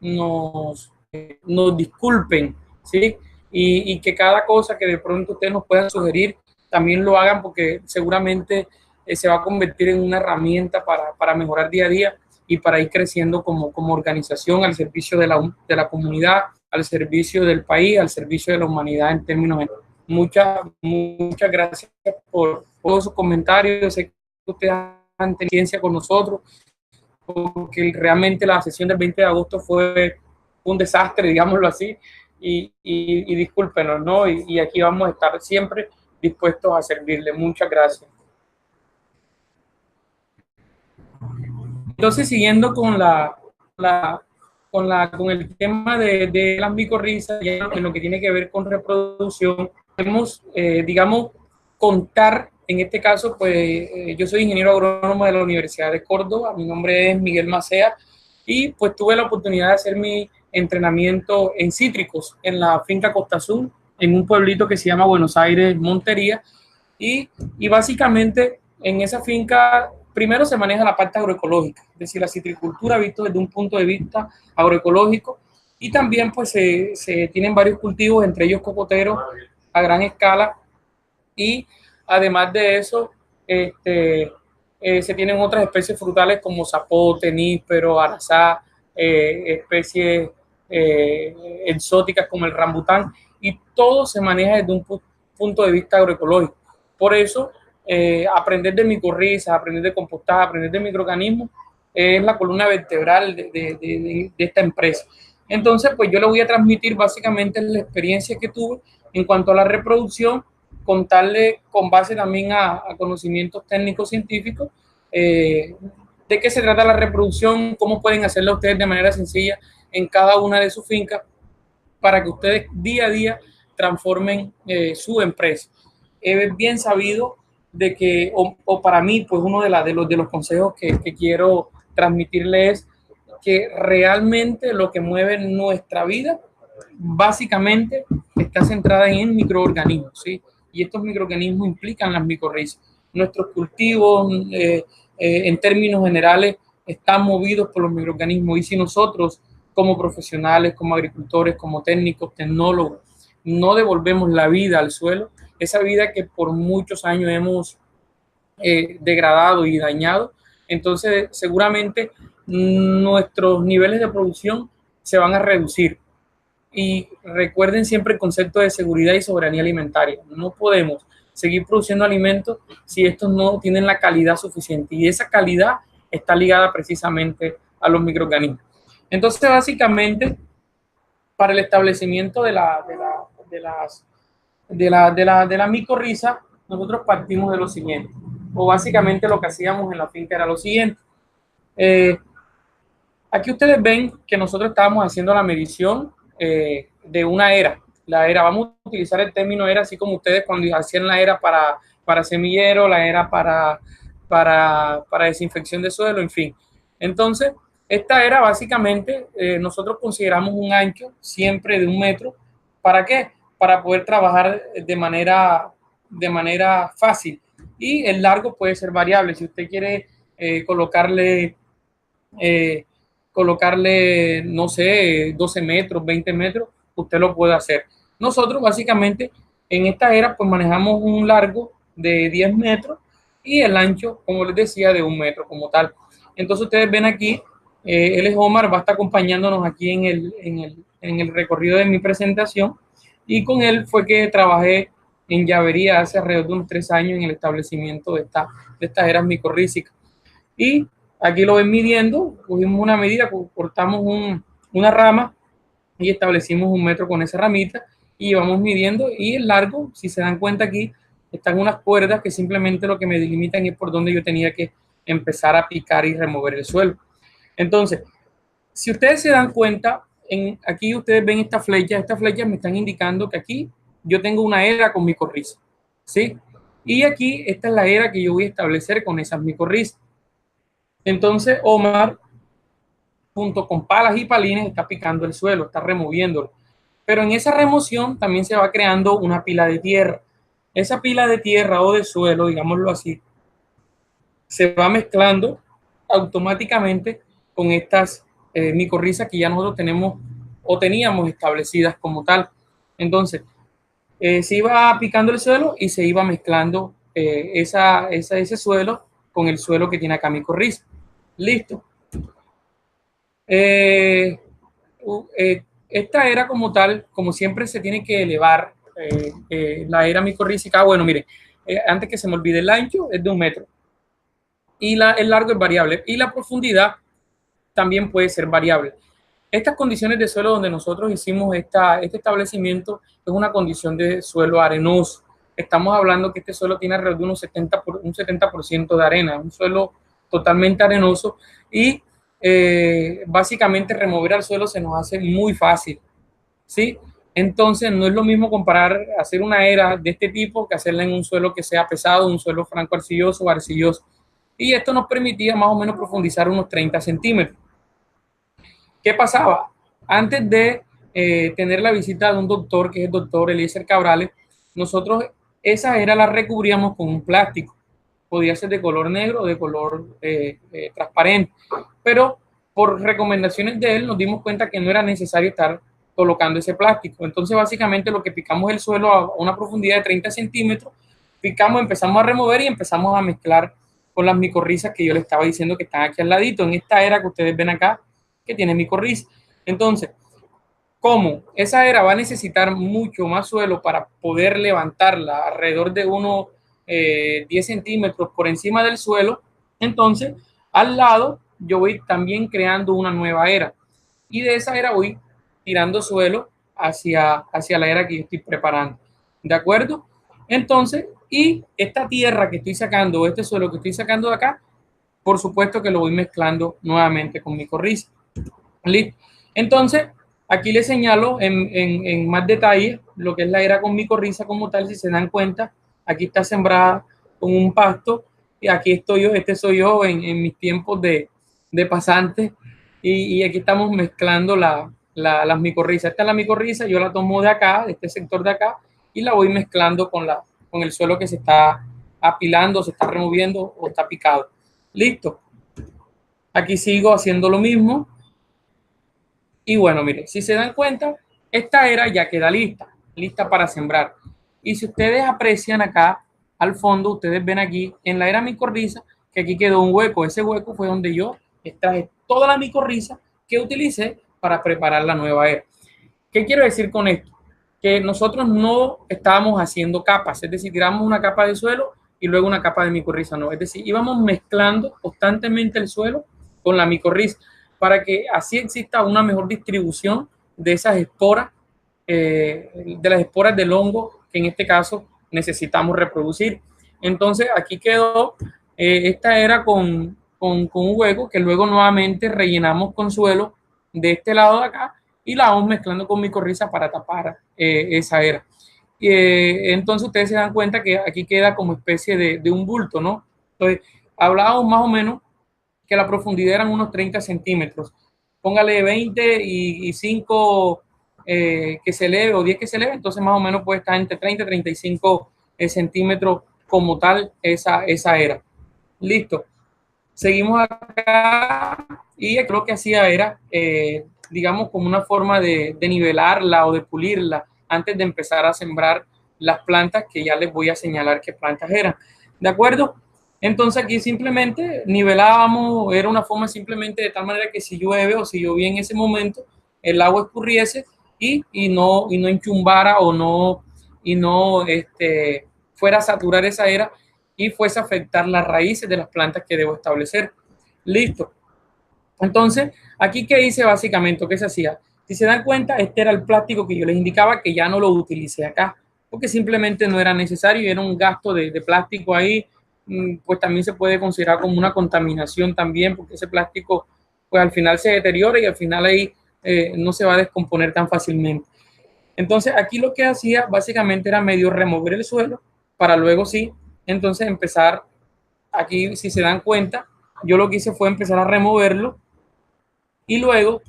nos disculpen, ¿sí? Y que cada cosa que de pronto ustedes nos puedan sugerir, también lo hagan, porque seguramente se va a convertir en una herramienta para mejorar día a día y para ir creciendo como organización al servicio de la comunidad, al servicio del país, al servicio de la humanidad en términos generales. Muchas gracias por todos sus comentarios. Sé que ustedes han tenido ciencia con nosotros, porque realmente la sesión del 20 de agosto fue un desastre, digámoslo así, y discúlpenos, ¿no? Y aquí vamos a estar siempre dispuestos a servirle. Muchas gracias. Entonces, siguiendo con con el tema de las micorrizas, en lo que tiene que ver con reproducción, podemos, digamos, contar, en este caso, pues yo soy ingeniero agrónomo de la Universidad de Córdoba, mi nombre es Miguel Macea, y pues tuve la oportunidad de hacer mi entrenamiento en cítricos en la finca Costa Azul, en un pueblito que se llama Buenos Aires, Montería, y básicamente en esa finca primero se maneja la parte agroecológica, es decir, la citricultura visto desde un punto de vista agroecológico, y también pues se tienen varios cultivos, entre ellos cocoteros a gran escala, y además de eso se tienen otras especies frutales como zapote, níspero, arazá, especies exóticas como el rambután, y todo se maneja desde un punto de vista agroecológico. Por eso aprender de micorrizas, aprender de compostaje, aprender de microorganismos es la columna vertebral de esta empresa. Entonces, pues yo le voy a transmitir básicamente la experiencia que tuve en cuanto a la reproducción, contarle con base también a conocimientos técnicos científicos de qué se trata la reproducción, cómo pueden hacerla ustedes de manera sencilla en cada una de sus fincas para que ustedes día a día transformen su empresa. Es bien sabido de que, o para mí, pues uno de los consejos que quiero transmitirles es que realmente lo que mueve nuestra vida básicamente está centrada en microorganismos, ¿sí? Y estos microorganismos implican las micorrizas. Nuestros cultivos, en términos generales, están movidos por los microorganismos, y si nosotros, como profesionales, como agricultores, como técnicos, tecnólogos, no devolvemos la vida al suelo, esa vida que por muchos años hemos degradado y dañado, entonces seguramente nuestros niveles de producción se van a reducir. Y recuerden siempre el concepto de seguridad y soberanía alimentaria. No podemos seguir produciendo alimentos si estos no tienen la calidad suficiente, y esa calidad está ligada precisamente a los microorganismos. Entonces, básicamente, para el establecimiento de la micorriza, nosotros partimos de lo siguiente, o básicamente lo que hacíamos en la finca era lo siguiente. Aquí ustedes ven que nosotros estábamos haciendo la medición de una era. La era, vamos a utilizar el término era, así como ustedes cuando hacían la era para semillero, la era para desinfección de suelo, en fin. Entonces, esta era básicamente, nosotros consideramos un ancho siempre de 1 metro. ¿Para qué? Para poder trabajar de manera fácil. Y el largo puede ser variable. Si usted quiere colocarle, no sé, 12 metros, 20 metros, usted lo puede hacer. Nosotros básicamente en esta era pues manejamos un largo de 10 metros y el ancho, como les decía, de 1 metro como tal. Entonces ustedes ven aquí, él es Omar, va a estar acompañándonos aquí en el recorrido de mi presentación, y con él fue que trabajé en Llavería hace alrededor de unos 3 años en el establecimiento de estas eras micorrízicas. Y aquí lo ven midiendo, cogimos una medida, cortamos una rama y establecimos 1 metro con esa ramita y vamos midiendo, y el largo, si se dan cuenta aquí, están unas cuerdas que simplemente lo que me delimitan es por donde yo tenía que empezar a picar y remover el suelo. Entonces, si ustedes se dan cuenta, aquí ustedes ven estas flechas me están indicando que aquí yo tengo una era con micorriza, ¿sí? Y aquí esta es la era que yo voy a establecer con esas micorrizas. Entonces, Omar, junto con palas y palines, está picando el suelo, está removiéndolo. Pero en esa remoción también se va creando una pila de tierra. Esa pila de tierra o de suelo, digámoslo así, se va mezclando automáticamente con estas micorrizas que ya nosotros tenemos o teníamos establecidas como tal. Entonces, se iba picando el suelo y se iba mezclando ese suelo con el suelo que tiene acá micorriza. Listo. Esta era como tal, como siempre se tiene que elevar la era micorrízica. Bueno, mire, antes que se me olvide, el ancho es de 1 metro y el largo es variable y la profundidad también puede ser variable. Estas condiciones de suelo donde nosotros hicimos este establecimiento es una condición de suelo arenoso. Estamos hablando que este suelo tiene alrededor de un 70% de arena, un suelo totalmente arenoso, y básicamente remover al suelo se nos hace muy fácil, ¿sí? Entonces no es lo mismo comparar hacer una era de este tipo que hacerla en un suelo que sea pesado, un suelo franco arcilloso o arcilloso. Y esto nos permitía más o menos profundizar unos 30 centímetros. ¿Qué pasaba? Antes de tener la visita de un doctor, que es el doctor Eliezer Cabrales, nosotros esa era la recubríamos con un plástico. Podía ser de color negro o de color transparente. Pero por recomendaciones de él nos dimos cuenta que no era necesario estar colocando ese plástico. Entonces básicamente lo que picamos el suelo a una profundidad de 30 centímetros, picamos, empezamos a remover y empezamos a mezclar con las micorrizas que yo les estaba diciendo que están aquí al ladito, en esta era que ustedes ven acá, que tiene micorriza. Entonces, como esa era va a necesitar mucho más suelo para poder levantarla alrededor de unos 10 centímetros por encima del suelo, entonces al lado yo voy también creando una nueva era, y de esa era voy tirando suelo hacia la era que yo estoy preparando. ¿De acuerdo? Entonces, y esta tierra que estoy sacando, este suelo que estoy sacando de acá, por supuesto que lo voy mezclando nuevamente con micorriza. ¿Listo? Entonces, aquí les señalo en más detalle lo que es la era con micorriza como tal. Si se dan cuenta, aquí está sembrada con un pasto, y aquí estoy yo, este soy yo en mis tiempos de pasante, y aquí estamos mezclando las micorrizas. Esta es la micorriza, yo la tomo de acá, de este sector de acá, y la voy mezclando con el suelo que se está apilando, se está removiendo o está picado. Listo. Aquí sigo haciendo lo mismo. Y bueno, mire, si se dan cuenta, esta era ya queda lista para sembrar. Y si ustedes aprecian acá al fondo, ustedes ven aquí en la era micorriza que aquí quedó un hueco. Ese hueco fue donde yo extraje toda la micorriza que utilicé para preparar la nueva era. ¿Qué quiero decir con esto? Que nosotros no estábamos haciendo capas, es decir, tiramos una capa de suelo y luego una capa de micorriza, no. Es decir, íbamos mezclando constantemente el suelo con la micorriza, para que así exista una mejor distribución de esas esporas, de las esporas del hongo que en este caso necesitamos reproducir. Entonces aquí quedó esta era con un hueco que luego nuevamente rellenamos con suelo de este lado de acá y la vamos mezclando con micorriza para tapar esa era. Entonces ustedes se dan cuenta que aquí queda como especie de un bulto, ¿no? Entonces hablábamos más o menos que la profundidad eran unos 30 centímetros. Póngale 20 y 5 que se eleve, o 10 que se eleve, entonces más o menos puede estar entre 30 y 35 centímetros como tal esa era. Listo. Seguimos acá y creo que hacía era, digamos, como una forma de nivelarla o de pulirla antes de empezar a sembrar las plantas, que ya les voy a señalar qué plantas eran. ¿De acuerdo? Entonces aquí simplemente nivelábamos, era una forma simplemente de tal manera que si llueve o si llovía en ese momento, el agua escurriese y no enchumbara o no y no fuera a saturar esa era y fuese a afectar las raíces de las plantas que debo establecer. Listo. Entonces, aquí ¿qué hice básicamente? ¿Qué se hacía? Si se dan cuenta, este era el plástico que yo les indicaba que ya no lo utilicé acá, porque simplemente no era necesario y era un gasto de plástico ahí. Pues también se puede considerar como una contaminación también, porque ese plástico pues al final se deteriora y al final ahí no se va a descomponer tan fácilmente. Entonces aquí lo que hacía básicamente era medio remover el suelo para luego sí, entonces empezar, aquí si se dan cuenta, yo lo que hice fue empezar a removerlo y luego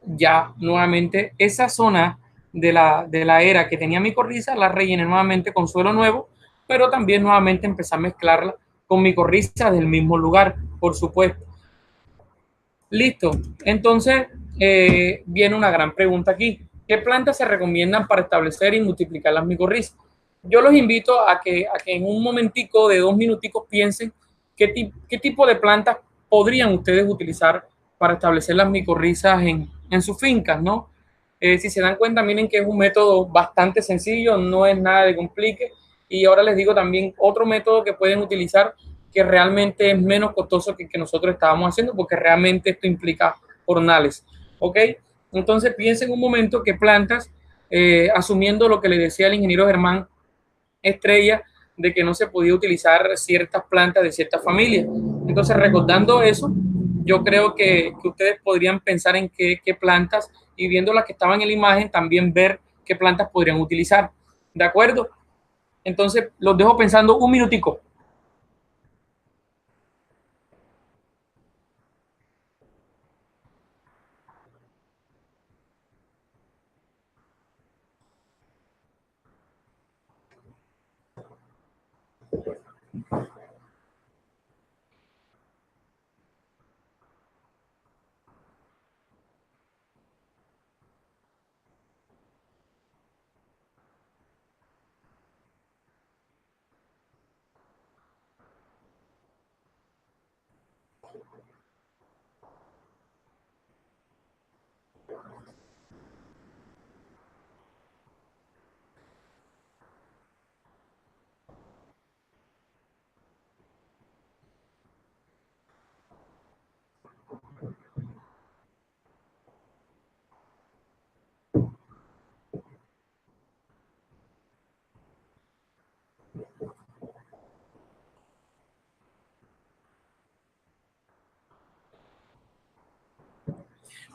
ya nuevamente esa zona de la era que tenía micorriza la rellené nuevamente con suelo nuevo, pero también nuevamente empecé a mezclarla con micorriza del mismo lugar, por supuesto. Listo. Entonces, viene una gran pregunta aquí. ¿Qué plantas se recomiendan para establecer y multiplicar las micorrizas? Yo los invito a que en un momentico de 2 minuticos piensen qué tipo de plantas podrían ustedes utilizar para establecer las micorrizas en sus fincas, ¿no? Si se dan cuenta, miren que es un método bastante sencillo, no es nada de complique. Y ahora les digo también otro método que pueden utilizar que realmente es menos costoso que nosotros estábamos haciendo, porque realmente esto implica jornales, ¿ok? Entonces piensen un momento que plantas, asumiendo lo que le decía el ingeniero Germán Estrella, de que no se podía utilizar ciertas plantas de ciertas familias. Entonces, recordando eso, yo creo que ustedes podrían pensar en qué plantas, y viendo las que estaban en la imagen, también ver qué plantas podrían utilizar. ¿De acuerdo? Entonces, los dejo pensando un minutico.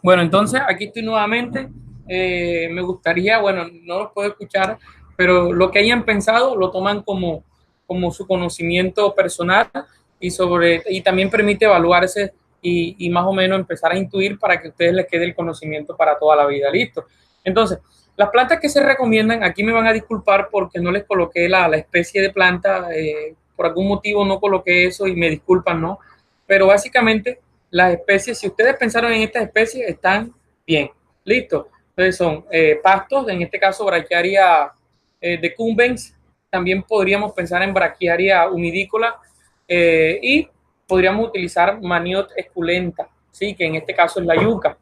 Bueno, entonces aquí estoy nuevamente. Me gustaría, bueno, no los puedo escuchar, pero lo que hayan pensado lo toman como su conocimiento personal y también permite evaluarse y más o menos empezar a intuir para que a ustedes les quede el conocimiento para toda la vida. Listo. Entonces, las plantas que se recomiendan, aquí me van a disculpar porque no les coloqué la especie de planta, por algún motivo no coloqué eso y me disculpan, ¿no? Pero básicamente las especies, si ustedes pensaron en estas especies, están bien. Listo. Entonces son pastos, en este caso braquiaria decumbens. También podríamos pensar en braquiaria humidícola y podríamos utilizar Maniote esculenta, ¿sí? Que en este caso es la yuca.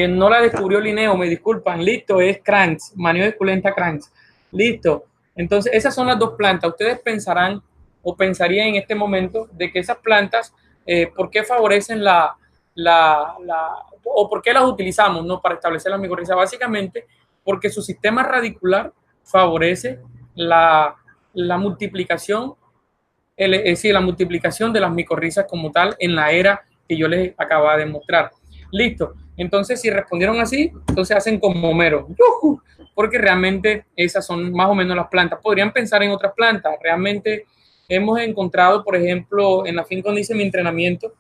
No la descubrió Linneo, me disculpan. Listo, es Cranks, Maniote esculenta Cranks. Listo. Entonces, esas son las dos plantas. Ustedes pensarán o pensarían en este momento de que esas plantas ¿por qué favorecen o por qué las utilizamos, ¿no? Para establecer la micorriza? Básicamente porque su sistema radicular favorece la multiplicación, es decir, la multiplicación de las micorrizas como tal en la era que yo les acababa de mostrar. Listo. Entonces, si respondieron así, entonces hacen como Homero, ¡yujú! Porque realmente esas son más o menos las plantas. Podrían pensar en otras plantas. Realmente hemos encontrado, por ejemplo, en la finca donde hice mi entrenamiento,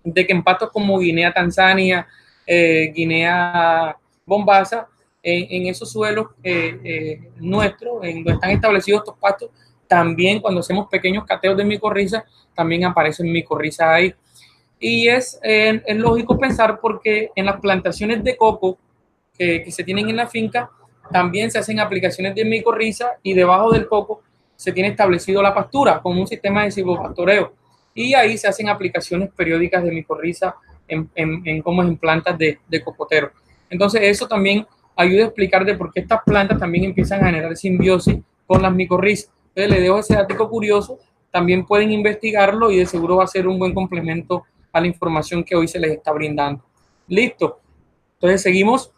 de que en pastos como Guinea Tanzania, Guinea Bombasa, en esos suelos nuestros, en donde están establecidos estos pastos, también cuando hacemos pequeños cateos de micorriza, también aparecen micorrizas ahí. Y es lógico pensar porque en las plantaciones de coco que se tienen en la finca, también se hacen aplicaciones de micorriza y debajo del coco se tiene establecido la pastura con un sistema de silvopastoreo y ahí se hacen aplicaciones periódicas de micorriza en plantas de cocotero. Entonces eso también ayuda a explicar de por qué estas plantas también empiezan a generar simbiosis con las micorrizas. Entonces le dejo ese dato curioso, también pueden investigarlo y de seguro va a ser un buen complemento a la información que hoy se les está brindando. Listo. Entonces seguimos.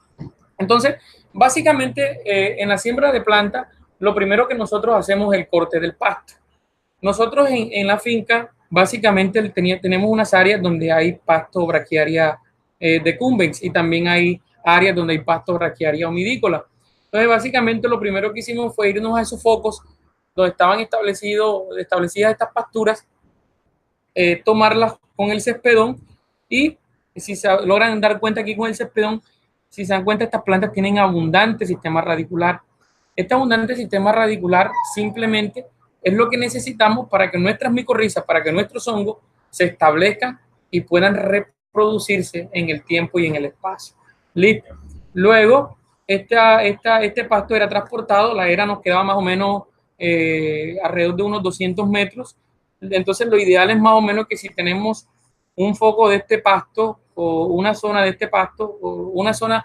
Entonces, básicamente en la siembra de planta, lo primero que nosotros hacemos es el corte del pasto. Nosotros en la finca, básicamente tenemos unas áreas donde hay pasto braquiaria decumbens y también hay áreas donde hay pasto braquiaria humidícola. Entonces, básicamente lo primero que hicimos fue irnos a esos focos donde estaban establecidas estas pasturas, tomarlas con el cespedón y si se logran dar cuenta aquí con el cespedón, si se dan cuenta, estas plantas tienen abundante sistema radicular. Este abundante sistema radicular simplemente es lo que necesitamos para que nuestras micorrizas, para que nuestros hongos se establezcan y puedan reproducirse en el tiempo y en el espacio. Listo. Luego, este pasto era transportado, la era nos quedaba más o menos alrededor de unos 200 metros. Entonces, lo ideal es más o menos que si tenemos un foco de este pasto o una zona de este pasto o una zona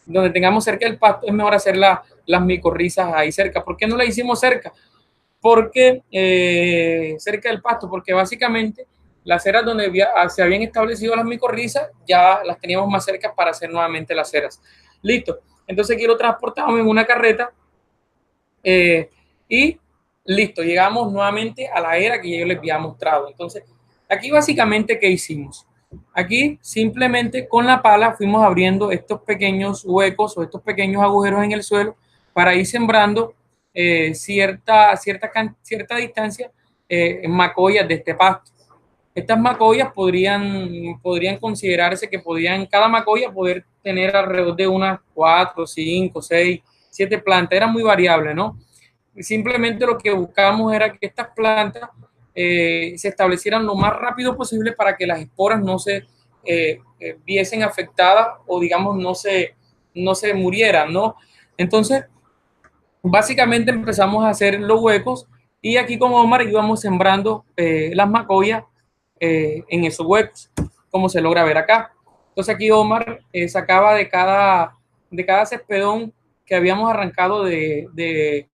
donde tengamos cerca del pasto, es mejor hacer las micorrizas ahí cerca. ¿Por qué no la hicimos cerca? Porque cerca del pasto, porque básicamente las eras donde se habían establecido las micorrizas ya las teníamos más cerca para hacer nuevamente las eras. Listo. Entonces aquí lo transportamos en una carreta y listo, llegamos nuevamente a la era que yo les había mostrado. Entonces, aquí básicamente, ¿qué hicimos? Aquí simplemente con la pala fuimos abriendo estos pequeños huecos o estos pequeños agujeros en el suelo para ir sembrando cierta distancia en macoyas de este pasto. Estas macoyas podrían considerarse que podían, cada macoya poder tener alrededor de unas 4, 5, 6, 7 plantas. Era muy variable, ¿no? Simplemente lo que buscamos era que estas plantas se establecieran lo más rápido posible para que las esporas no se viesen afectadas o digamos no se murieran, ¿no? Entonces, básicamente empezamos a hacer los huecos y aquí con Omar íbamos sembrando las macoyas en esos huecos, como se logra ver acá. Entonces aquí Omar sacaba de cada cespedón que habíamos arrancado del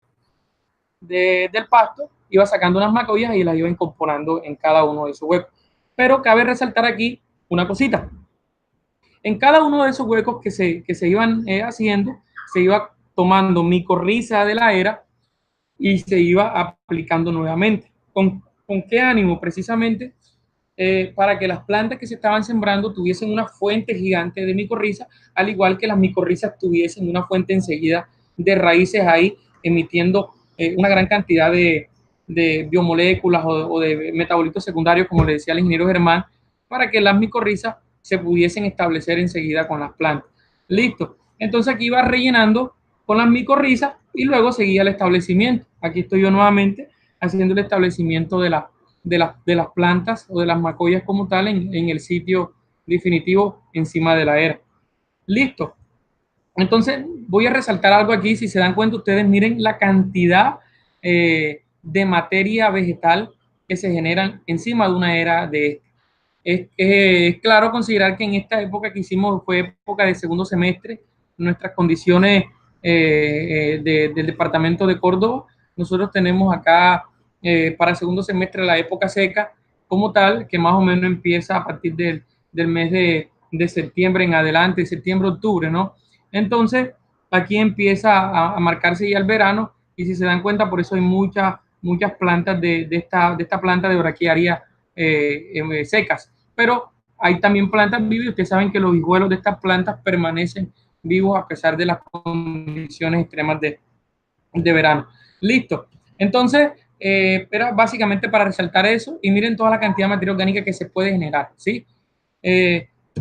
pasto, iba sacando unas macoyas y las iba incorporando en cada uno de esos huecos. Pero cabe resaltar aquí una cosita. En cada uno de esos huecos que se iban haciendo, se iba tomando micorriza de la era y se iba aplicando nuevamente. ¿Con qué ánimo? Precisamente para que las plantas que se estaban sembrando tuviesen una fuente gigante de micorriza, al igual que las micorrizas tuviesen una fuente enseguida de raíces ahí, emitiendo una gran cantidad de biomoléculas o de metabolitos secundarios, como le decía el ingeniero Germán, para que las micorrizas se pudiesen establecer enseguida con las plantas. Listo. Entonces aquí iba rellenando con las micorrizas y luego seguía el establecimiento. Aquí estoy yo nuevamente haciendo el establecimiento de las plantas o de las macoyas como tal en el sitio definitivo encima de la era. Listo. Entonces voy a resaltar algo aquí. Si se dan cuenta ustedes, miren la cantidad de materia vegetal que se generan encima de una era de es claro considerar que en esta época que hicimos fue época de segundo semestre, nuestras condiciones del departamento de Córdoba, nosotros tenemos acá para segundo semestre la época seca como tal, que más o menos empieza a partir del mes de septiembre en adelante, septiembre, octubre, ¿no? Entonces, aquí empieza a marcarse ya el verano y si se dan cuenta, por eso hay muchas plantas de esta planta de braquiaria secas, pero hay también plantas vivas y ustedes saben que los hijuelos de estas plantas permanecen vivos a pesar de las condiciones extremas de verano. Listo. Entonces, era básicamente para resaltar eso y miren toda la cantidad de materia orgánica que se puede generar, ¿sí?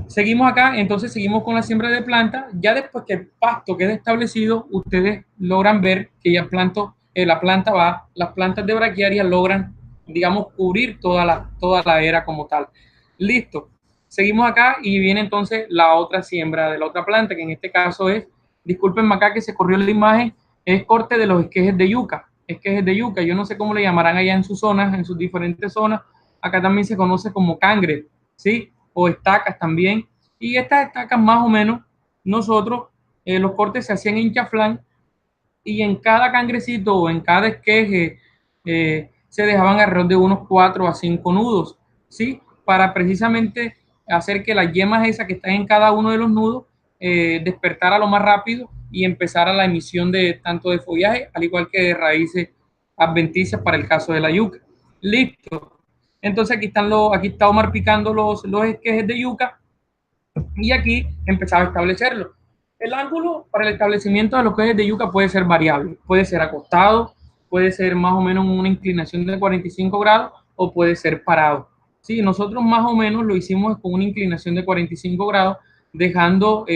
Seguimos acá, entonces seguimos con la siembra de plantas. Ya después que el pasto quede establecido, ustedes logran ver que ya las plantas de braquiaria logran, digamos, cubrir toda la era como tal. Listo. Seguimos acá y viene entonces la otra siembra de la otra planta, que en este caso es, discúlpenme acá que se corrió la imagen, es corte de los esquejes de yuca. Esquejes de yuca, yo no sé cómo le llamarán allá en sus zonas, en sus diferentes zonas. Acá también se conoce como cangre, ¿sí? O estacas también. Y estas estacas más o menos, nosotros, los cortes se hacían en chaflán y en cada cangrecito o en cada esqueje se dejaban alrededor de unos 4 a 5 nudos, ¿sí? Para precisamente hacer que las yemas esas que están en cada uno de los nudos despertara lo más rápido y empezara la emisión de tanto de follaje, al igual que de raíces adventicias para el caso de la yuca. Listo. Entonces aquí está Omar picando los esquejes de yuca y aquí empezaba a establecerlo. El ángulo para el establecimiento de los esquejes de yuca puede ser variable, puede ser acostado, puede ser más o menos una inclinación de 45 grados o puede ser parado. Sí, nosotros más o menos lo hicimos con una inclinación de 45 grados, dejando,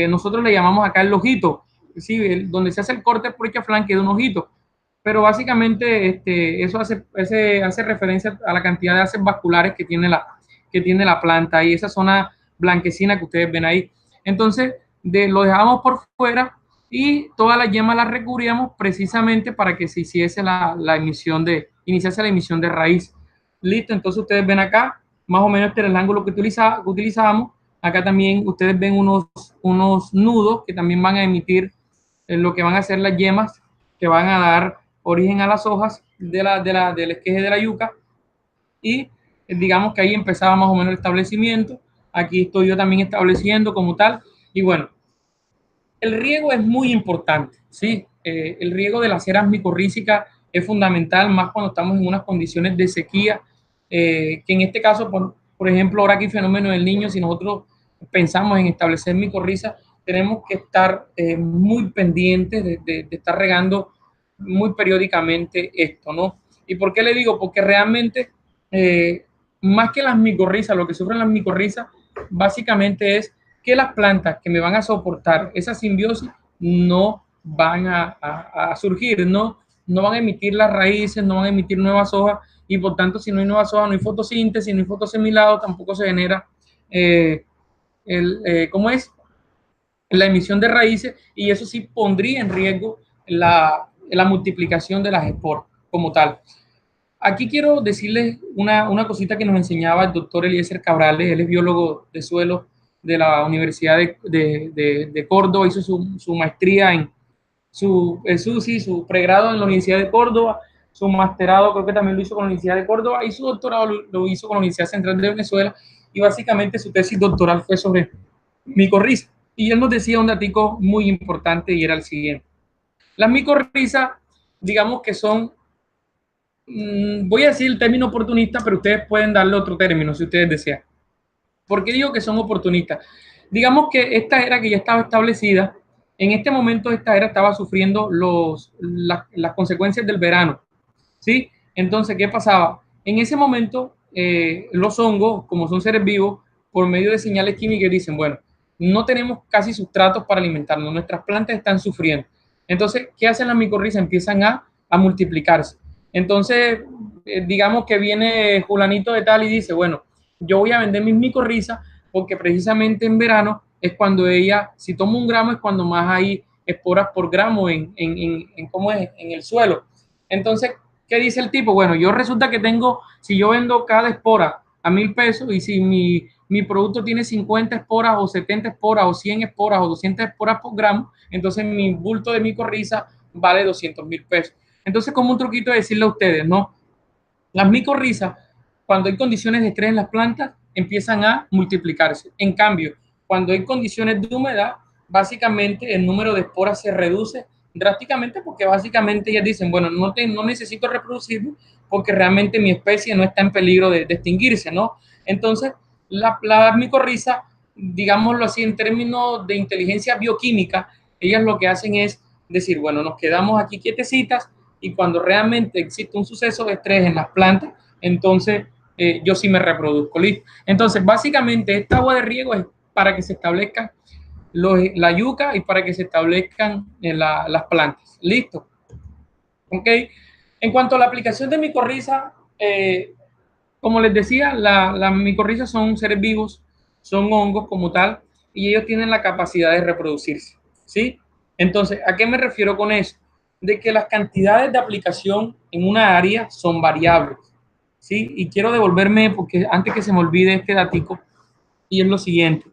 nosotros le llamamos acá el ojito, ¿sí? Donde se hace el corte por flanque de un ojito, pero básicamente eso hace referencia a la cantidad de haces vasculares que tiene la planta y esa zona blanquecina que ustedes ven ahí. Entonces, lo dejamos por fuera y todas las yemas las recubríamos precisamente para que se hiciese iniciase la emisión de raíz. Listo, entonces ustedes ven acá, más o menos este era el ángulo que utilizábamos. Acá también ustedes ven unos nudos que también van a emitir lo que van a ser las yemas que van a dar origen a las hojas del esqueje de la yuca y digamos que ahí empezaba más o menos el establecimiento. Aquí estoy yo también estableciendo como tal y bueno, el riego es muy importante, ¿sí? El riego de las eras micorrízicas es fundamental, más cuando estamos en unas condiciones de sequía, que en este caso, por ejemplo, ahora aquí fenómeno del niño, si nosotros pensamos en establecer micorriza, tenemos que estar muy pendientes de estar regando muy periódicamente esto, ¿no? ¿Y por qué le digo? Porque realmente, más que las micorrizas, lo que sufren las micorrizas, básicamente es que las plantas que me van a soportar esa simbiosis no van a surgir, no van a emitir las raíces, no van a emitir nuevas hojas y por tanto si no hay nuevas hojas no hay fotosíntesis, no hay fotosemilado, tampoco se genera ¿cómo es? La emisión de raíces y eso sí pondría en riesgo la multiplicación de las esporas como tal. Aquí quiero decirles una cosita que nos enseñaba el doctor Eliezer Cabrales, él es biólogo de suelo de la Universidad de Córdoba, hizo su maestría su pregrado en la Universidad de Córdoba, su masterado creo que también lo hizo con la Universidad de Córdoba y su doctorado lo hizo con la Universidad Central de Venezuela y básicamente su tesis doctoral fue sobre micorriza. Y él nos decía un datico muy importante y era el siguiente. Las micorrizas, digamos que son, voy a decir el término oportunista, pero ustedes pueden darle otro término si ustedes desean. ¿Por qué digo que son oportunistas? Digamos que esta era que ya estaba establecida, en este momento esta era estaba sufriendo las consecuencias del verano, ¿sí? Entonces, ¿qué pasaba? En ese momento, los hongos, como son seres vivos, por medio de señales químicas dicen, bueno, no tenemos casi sustratos para alimentarnos, nuestras plantas están sufriendo. Entonces, ¿qué hacen las micorrizas? Empiezan a multiplicarse. Entonces, digamos que viene Julanito de tal y dice, bueno, yo voy a vender mis micorrizas porque precisamente en verano es cuando ella, si tomo 1 gramo, es cuando más hay esporas por gramo ¿cómo es? En el suelo. Entonces, ¿qué dice el tipo? Bueno, yo resulta que tengo, si yo vendo cada espora a 1.000 pesos y si mi producto tiene 50 esporas o 70 esporas o 100 esporas o 200 esporas por gramo, entonces mi bulto de micorriza vale 200.000 pesos. Entonces, como un truquito de decirle a ustedes, ¿no? Las micorrizas, cuando hay condiciones de estrés en las plantas, empiezan a multiplicarse. En cambio, cuando hay condiciones de humedad, básicamente el número de esporas se reduce drásticamente porque básicamente ellas dicen, bueno, no necesito reproducirme porque realmente mi especie no está en peligro de extinguirse, ¿no? Entonces, la micorriza, digámoslo así, en términos de inteligencia bioquímica, ellas lo que hacen es decir, bueno, nos quedamos aquí quietecitas y cuando realmente existe un suceso de estrés en las plantas, entonces yo sí me reproduzco. ¿Listo? Entonces, básicamente, esta agua de riego es para que se establezcan la yuca y para que se establezcan las plantas. ¿Listo? ¿Ok? En cuanto a la aplicación de micorriza, como les decía, las micorrizas son seres vivos, son hongos como tal, y ellos tienen la capacidad de reproducirse, ¿sí? Entonces, ¿a qué me refiero con eso? De que las cantidades de aplicación en una área son variables, ¿sí? Y quiero devolverme, porque antes que se me olvide este datico, y es lo siguiente.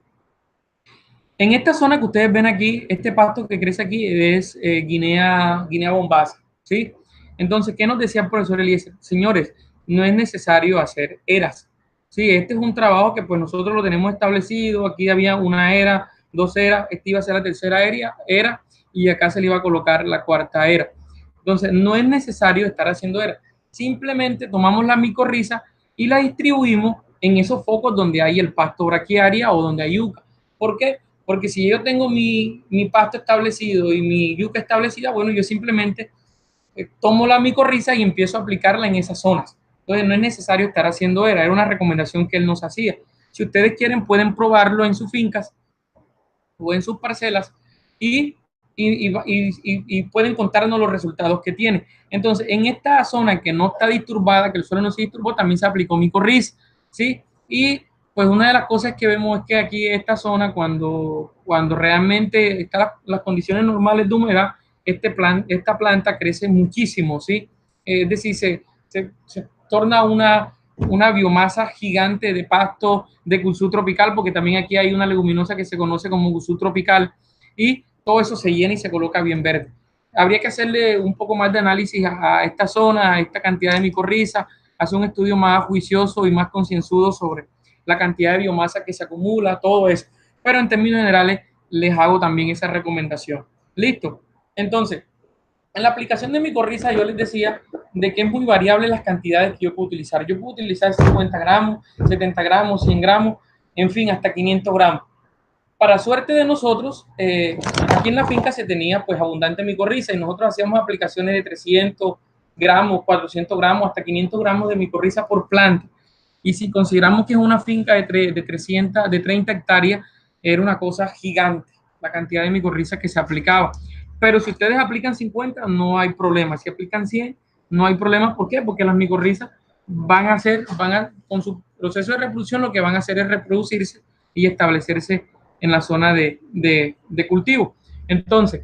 En esta zona que ustedes ven aquí, este pasto que crece aquí es Guinea Bombasa, ¿sí? Entonces, ¿qué nos decía el profesor Eliezer? Señores, no es necesario hacer eras, ¿sí? Este es un trabajo que pues nosotros lo tenemos establecido, aquí había una era, dos eras, esta iba a ser la tercera era y acá se le iba a colocar la cuarta era. Entonces, no es necesario estar haciendo eras, simplemente tomamos la micorriza y la distribuimos en esos focos donde hay el pasto braquiaria o donde hay yuca. ¿Por qué? Porque si yo tengo mi pasto establecido y mi yuca establecida, bueno, yo simplemente tomo la micorriza y empiezo a aplicarla en esas zonas. Entonces no es necesario estar haciendo era una recomendación que él nos hacía. Si ustedes quieren, pueden probarlo en sus fincas o en sus parcelas y, y pueden contarnos los resultados que tiene. Entonces, en esta zona que no está disturbada, que el suelo no se disturbó, también se aplicó micorriza, ¿sí? Y pues una de las cosas que vemos es que aquí esta zona, cuando realmente están las condiciones normales de humedad, esta planta crece muchísimo, ¿sí? Es decir, se torna una biomasa gigante de pasto de Gusú tropical, porque también aquí hay una leguminosa que se conoce como Gusú tropical, y todo eso se llena y se coloca bien verde. Habría que hacerle un poco más de análisis a esta zona, a esta cantidad de micorriza, hacer un estudio más juicioso y más concienzudo sobre la cantidad de biomasa que se acumula, todo eso. Pero en términos generales, les hago también esa recomendación. Listo. Entonces, en la aplicación de micorriza yo les decía de que es muy variable las cantidades que yo puedo utilizar. Yo puedo utilizar 50 gramos, 70 gramos, 100 gramos, en fin, hasta 500 gramos. Para suerte de nosotros, aquí en la finca se tenía pues abundante micorriza y nosotros hacíamos aplicaciones de 300 gramos, 400 gramos, hasta 500 gramos de micorriza por planta. Y si consideramos que es una finca de 300, de 30 hectáreas, era una cosa gigante la cantidad de micorriza que se aplicaba. Pero si ustedes aplican 50, no hay problema. Si aplican 100, no hay problema. ¿Por qué? Porque las micorrizas con su proceso de reproducción, lo que van a hacer es reproducirse y establecerse en la zona de cultivo. Entonces,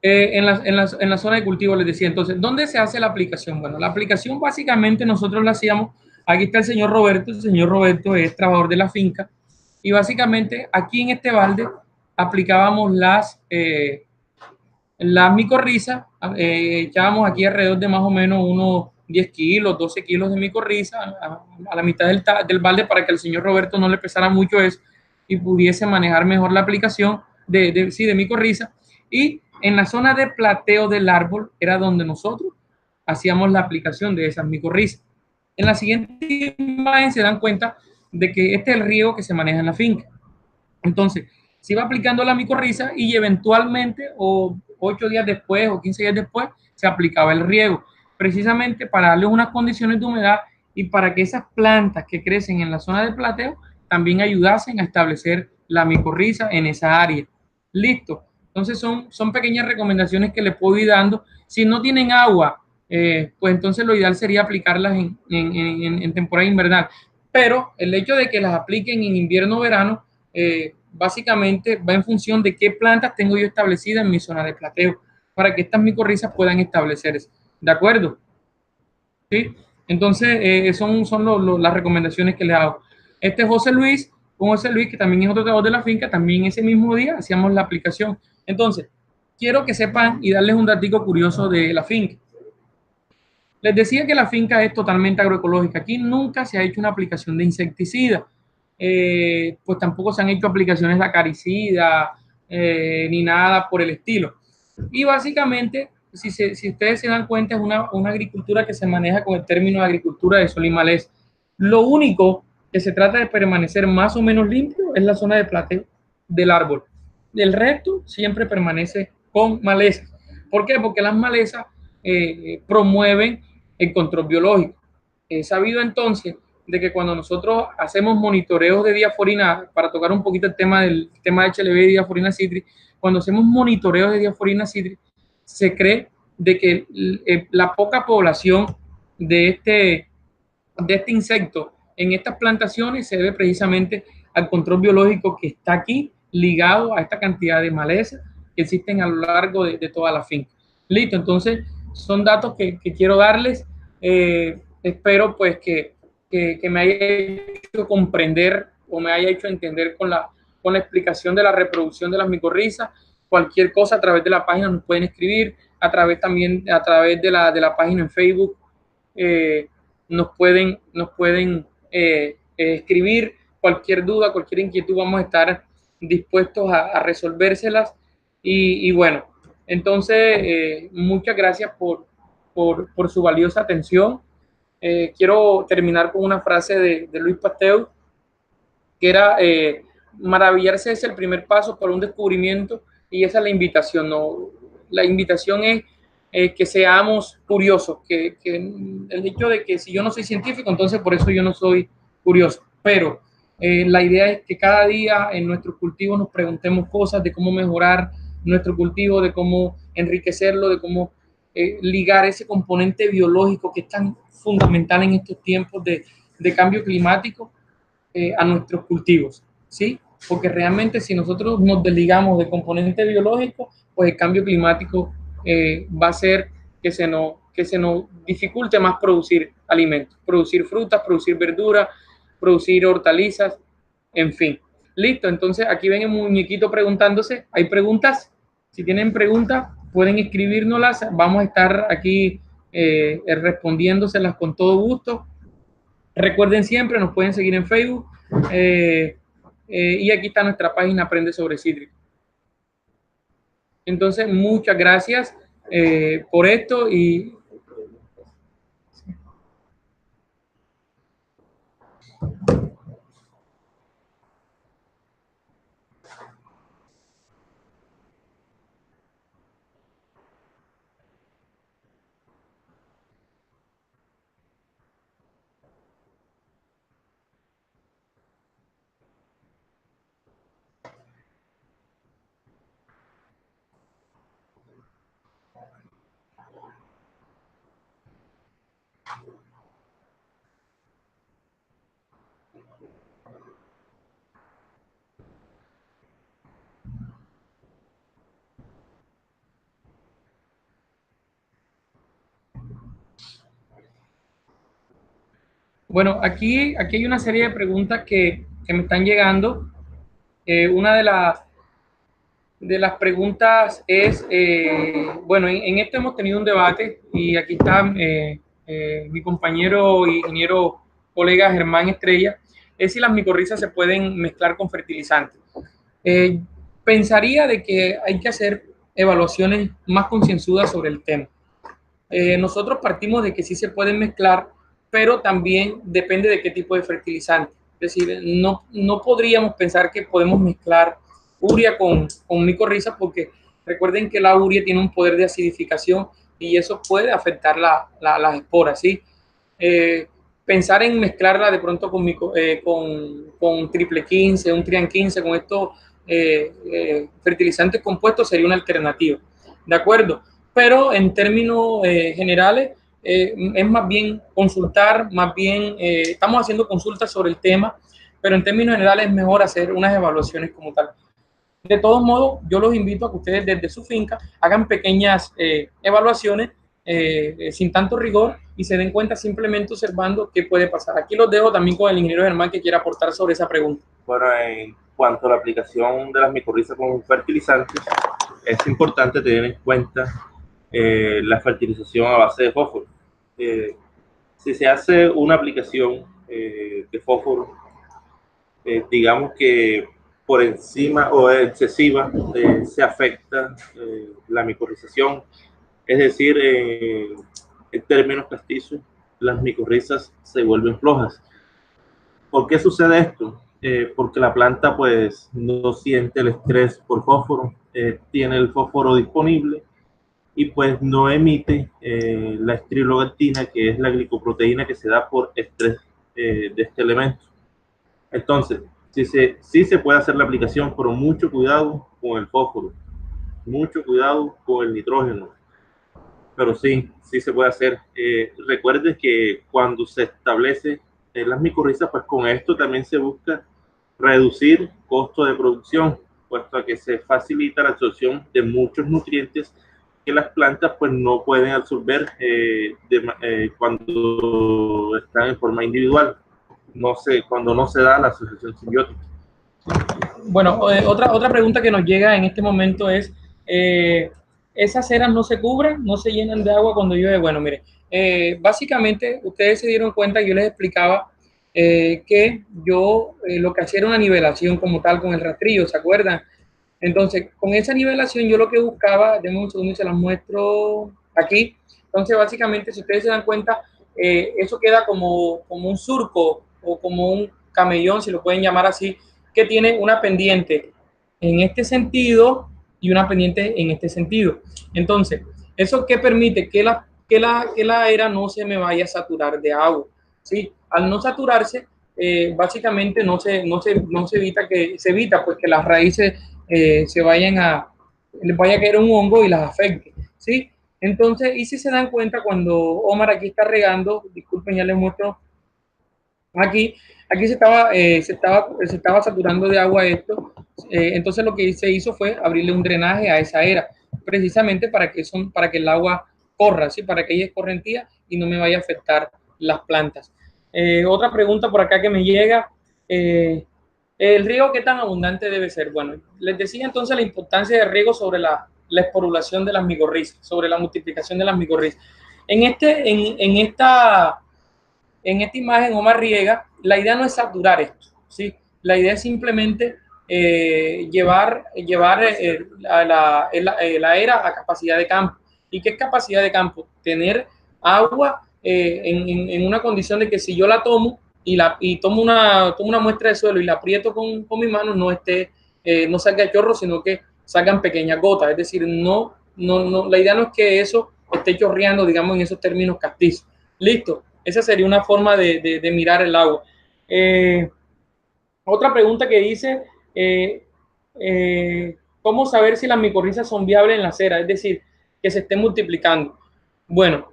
en la zona de cultivo les decía, entonces, ¿dónde se hace la aplicación? Bueno, la aplicación básicamente nosotros la hacíamos, aquí está el señor Roberto es trabajador de la finca, y básicamente aquí en este balde aplicábamos las micorrizas, echábamos aquí alrededor de más o menos unos 10 kilos, 12 kilos de micorriza a la mitad del balde para que al señor Roberto no le pesara mucho eso y pudiese manejar mejor la aplicación de micorriza. Y en la zona de plateo del árbol era donde nosotros hacíamos la aplicación de esas micorrizas. En la siguiente imagen se dan cuenta de que este es el riego que se maneja en la finca. Entonces, se iba aplicando la micorriza y eventualmente, o 8 días después o 15 días después, se aplicaba el riego, precisamente para darle unas condiciones de humedad y para que esas plantas que crecen en la zona del plateo también ayudasen a establecer la micorriza en esa área. Listo. Entonces son pequeñas recomendaciones que les puedo ir dando. Si no tienen agua, pues entonces lo ideal sería aplicarlas en temporada invernal. Pero el hecho de que las apliquen en invierno o verano, básicamente va en función de qué plantas tengo yo establecidas en mi zona de plateo para que estas micorrizas puedan establecerse. ¿De acuerdo? ¿Sí? Entonces, las recomendaciones que le hago. Este es José Luis, que también es otro trabajador de la finca, también ese mismo día hacíamos la aplicación. Entonces, quiero que sepan y darles un datico curioso de la finca. Les decía que la finca es totalmente agroecológica. Aquí nunca se ha hecho una aplicación de insecticida. Pues tampoco se han hecho aplicaciones de acaricida ni nada por el estilo. Y básicamente, si ustedes se dan cuenta, es una agricultura que se maneja con el término de agricultura de sol y maleza. Lo único que se trata de permanecer más o menos limpio es la zona de plateo del árbol. El resto siempre permanece con malezas. ¿Por qué? Porque las malezas promueven el control biológico. Es sabido entonces de que cuando nosotros hacemos monitoreos de diaforina, para tocar un poquito el tema del tema de HLB y diaforina citri, cuando hacemos monitoreos de diaforina citri, se cree de que la poca población de este insecto en estas plantaciones se debe precisamente al control biológico que está aquí ligado a esta cantidad de malezas que existen a lo largo de toda la finca. Listo, entonces son datos que quiero darles. Espero pues que que me haya hecho comprender o me haya hecho entender con la explicación de la reproducción de las micorrizas. Cualquier cosa a través de la página nos pueden escribir, a través de la página en Facebook eh, nos pueden escribir cualquier duda, cualquier inquietud, vamos a estar dispuestos a resolvérselas. Y bueno, entonces, muchas gracias por su valiosa atención. Quiero terminar con una frase de Luis Pasteur, que era, maravillarse es el primer paso para un descubrimiento, y esa es la invitación, ¿no? La invitación es que seamos curiosos, que el hecho de que si yo no soy científico, entonces por eso yo no soy curioso, pero la idea es que cada día en nuestros cultivos nos preguntemos cosas de cómo mejorar nuestro cultivo, de cómo enriquecerlo, de cómo ligar ese componente biológico que es tan fundamental en estos tiempos de cambio climático a nuestros cultivos, ¿sí? Porque realmente si nosotros nos desligamos de componente biológico, pues el cambio climático va a hacer que se nos dificulte más producir alimentos, producir frutas, producir verduras, producir hortalizas, en fin. Listo, entonces aquí ven el muñequito preguntándose. ¿Hay preguntas? Si tienen preguntas, pueden escribírnoslas. Vamos a estar aquí respondiéndoselas con todo gusto. Recuerden siempre, nos pueden seguir en Facebook y aquí está nuestra página Aprende sobre Cítrico. Entonces, muchas gracias por esto y bueno, aquí hay una serie de preguntas que me están llegando. Una de las preguntas es, bueno, en esto hemos tenido un debate y aquí está mi compañero ingeniero colega Germán Estrella, es si las micorrizas se pueden mezclar con fertilizantes. Eh, Pensaría de que hay que hacer evaluaciones más concienzudas sobre el tema. Nosotros partimos de que sí se pueden mezclar, pero también depende de qué tipo de fertilizante. Es decir, no podríamos pensar que podemos mezclar urea con micorriza, porque recuerden que la urea tiene un poder de acidificación y eso puede afectar las esporas, ¿sí? Pensar en mezclarla de pronto con triple 15, un trian 15, con estos fertilizantes compuestos sería una alternativa, ¿de acuerdo? Pero en términos generales es más bien consultar, más bien estamos haciendo consultas sobre el tema, pero en términos generales es mejor hacer unas evaluaciones como tal. De todos modos, yo los invito a que ustedes desde su finca hagan pequeñas evaluaciones sin tanto rigor y se den cuenta simplemente observando qué puede pasar. Aquí los dejo también con el ingeniero Germán, que quiera aportar sobre esa pregunta. Bueno, en cuanto a la aplicación de las micorrizas con fertilizantes, es importante tener en cuenta la fertilización a base de fósforo. Si se hace una aplicación de fósforo, digamos que por encima o excesiva, se afecta la micorrización. Es decir, en términos castizos, las micorrizas se vuelven flojas. ¿Por qué sucede esto? Porque la planta pues no siente el estrés por fósforo, tiene el fósforo disponible y pues no emite la estrilogatina, que es la glicoproteína que se da por estrés de este elemento. Entonces, sí se puede hacer la aplicación, pero mucho cuidado con el fósforo, mucho cuidado con el nitrógeno, pero sí se puede hacer. Recuerde que cuando se establece las micorrizas, pues con esto también se busca reducir costo de producción, puesto a que se facilita la absorción de muchos nutrientes que las plantas pues no pueden absorber cuando están en forma individual, cuando no se da la asociación simbiótica. Bueno, otra pregunta que nos llega en este momento es, ¿esas ceras no se cubren, no se llenan de agua cuando llueve? Bueno, mire, básicamente ustedes se dieron cuenta, yo les explicaba que yo lo que hacía era una nivelación como tal con el rastrillo, ¿se acuerdan? Entonces, con esa nivelación yo lo que buscaba, denme un segundo y se las muestro aquí. Entonces, básicamente, si ustedes se dan cuenta, eso queda como un surco o como un camellón, si lo pueden llamar así, que tiene una pendiente en este sentido y una pendiente en este sentido. Entonces, ¿eso qué permite? Que la era no se me vaya a saturar de agua, ¿sí? Al no saturarse, básicamente no se evita se evita pues que las raíces les vaya a caer un hongo y las afecte, ¿sí? Entonces, y si se dan cuenta, cuando Omar aquí está regando, disculpen, ya les muestro aquí, se estaba saturando de agua esto, entonces lo que se hizo fue abrirle un drenaje a esa era, precisamente para que el agua corra, ¿sí? Para que ella escorrentía y no me vaya a afectar las plantas. Otra pregunta por acá que me llega, ¿el riego qué tan abundante debe ser? Bueno, les decía entonces la importancia del riego sobre la esporulación de las micorrizas, sobre la multiplicación de las micorrizas. En esta imagen Omar riega, la idea no es saturar esto, ¿sí? La idea es simplemente llevar la era a capacidad de campo. ¿Y qué es capacidad de campo? Tener agua en una condición de que si yo la tomo y tomo una muestra de suelo y la aprieto con mi mano, no salga chorro, sino que salgan pequeñas gotas. Es decir, la idea no es que eso esté chorreando, digamos, en esos términos castizos. Listo. Esa sería una forma de mirar el agua. Otra pregunta que dice, ¿cómo saber si las micorrizas son viables en la cera? Es decir, que se estén multiplicando. Bueno,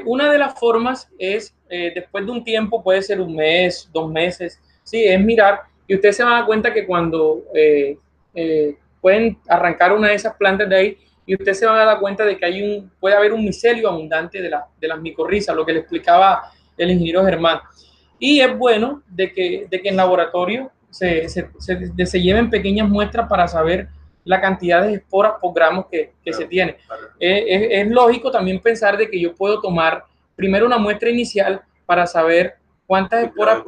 una de las formas es, después de un tiempo, puede ser un mes, 2 meses, sí, es mirar, y ustedes se van a dar cuenta que cuando pueden arrancar una de esas plantas de ahí, y ustedes se van a dar cuenta de que puede haber un micelio abundante de las micorrizas, lo que le explicaba el ingeniero Germán. Y es bueno de que en laboratorio se lleven pequeñas muestras para saber la cantidad de esporas por gramos que se tiene. Es lógico también pensar de que yo puedo tomar primero una muestra inicial para saber cuántas esporas,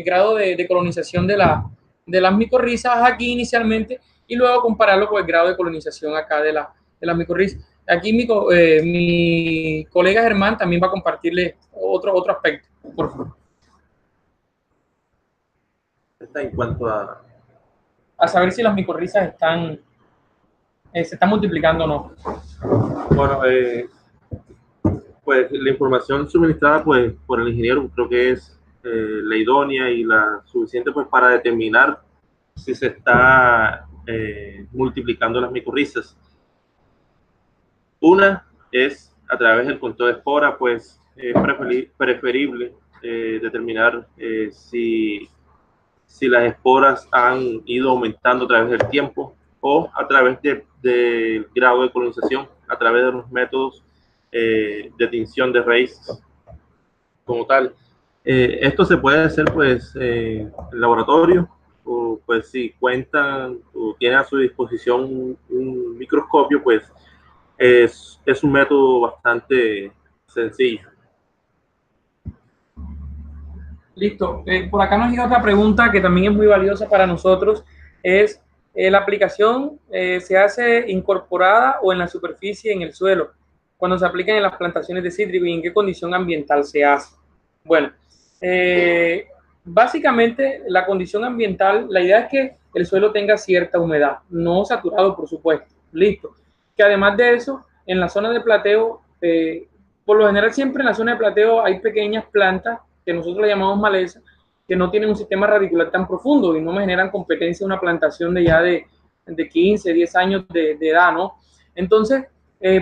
grado de colonización de las micorrizas aquí inicialmente, y luego compararlo con el grado de colonización acá de las micorrizas. Aquí mi colega Germán también va a compartirle otro aspecto, por favor. En cuanto A saber si las micorrizas se están multiplicando o no. Bueno, pues la información suministrada pues, por el ingeniero creo que es la idónea y la suficiente pues, para determinar si se está multiplicando las micorrizas. Una es a través del conteo de espora, pues es preferible determinar si las esporas han ido aumentando a través del tiempo o a través del grado de colonización, a través de los métodos de tinción de raíces como tal. Esto se puede hacer pues en laboratorio, o pues si cuentan o tienen a su disposición un microscopio, pues es un método bastante sencillo. Listo. Por acá nos llega otra pregunta que también es muy valiosa para nosotros. Es, ¿la aplicación se hace incorporada o en la superficie, en el suelo, cuando se aplican en las plantaciones de cítrico, y en qué condición ambiental se hace? Bueno, básicamente la condición ambiental, la idea es que el suelo tenga cierta humedad, no saturado, por supuesto. Listo. Que además de eso, en la zona de plateo, por lo general siempre en la zona de plateo hay pequeñas plantas que nosotros le llamamos maleza, que no tienen un sistema radicular tan profundo y no me generan competencia una plantación de 15, 10 años de edad, ¿no? Entonces,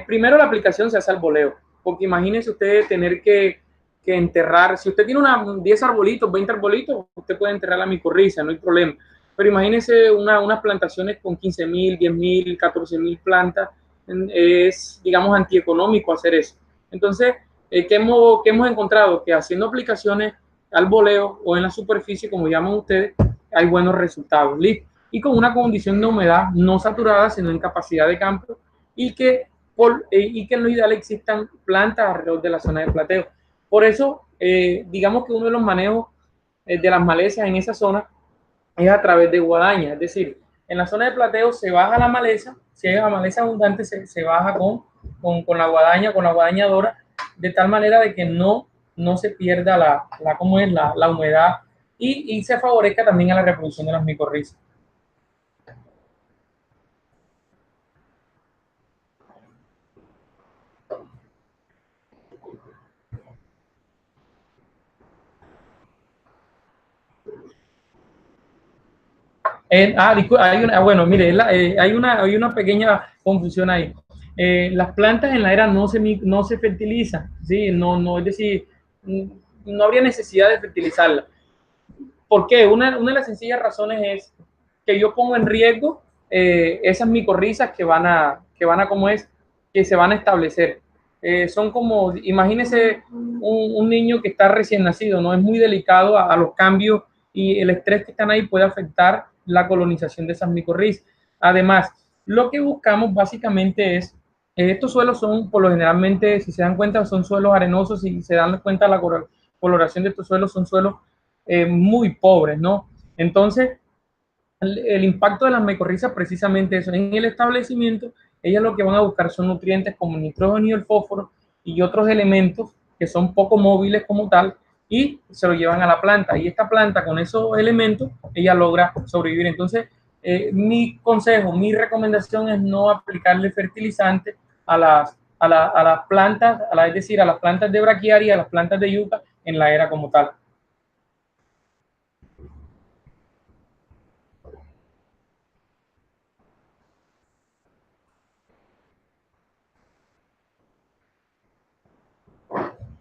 primero la aplicación se hace al boleo, porque imagínense usted tener que enterrar, si usted tiene 10 arbolitos, 20 arbolitos, usted puede enterrar la micorriza, no hay problema. Pero imagínense unas plantaciones con 15.000, 10.000, 14.000 plantas, es, digamos, antieconómico hacer eso. Entonces, ¿qué hemos encontrado? Que haciendo aplicaciones al voleo o en la superficie, como llaman ustedes, hay buenos resultados. ¿Listo? Y con una condición de humedad no saturada, sino en capacidad de campo, y que en lo ideal existan plantas alrededor de la zona de plateo. Por eso, digamos que uno de los manejos de las malezas en esa zona es a través de guadaña, es decir, en la zona de plateo se baja la maleza, si hay una maleza abundante se baja con la guadaña, con la guadañadora, de tal manera de que no se pierda ¿cómo es? La humedad y se favorezca también a la reproducción de las micorrizas. Bueno, mire, hay una pequeña confusión ahí. Las plantas en la era no se fertilizan, ¿sí? Es decir, no habría necesidad de fertilizarlas. ¿Por qué? Una de las sencillas razones es que yo pongo en riesgo esas micorrizas ¿cómo es? Que se van a establecer. Son como, imagínese un niño que está recién nacido, ¿no? Es muy delicado a los cambios y el estrés que están ahí puede afectar la colonización de esas micorrizas. Además, lo que buscamos básicamente es, estos suelos son, por lo generalmente, si se dan cuenta, son suelos arenosos y se dan cuenta la coloración de estos suelos, son suelos muy pobres, ¿no? Entonces, el impacto de las micorrizas precisamente eso, en el establecimiento, ellas lo que van a buscar son nutrientes como el nitrógeno y el fósforo y otros elementos que son poco móviles como tal y se lo llevan a la planta y esta planta con esos elementos, ella logra sobrevivir. Entonces, mi consejo, mi recomendación es no aplicarle fertilizante a las plantas, es decir, a las plantas de braquiaria, a las plantas de yuca en la era como tal.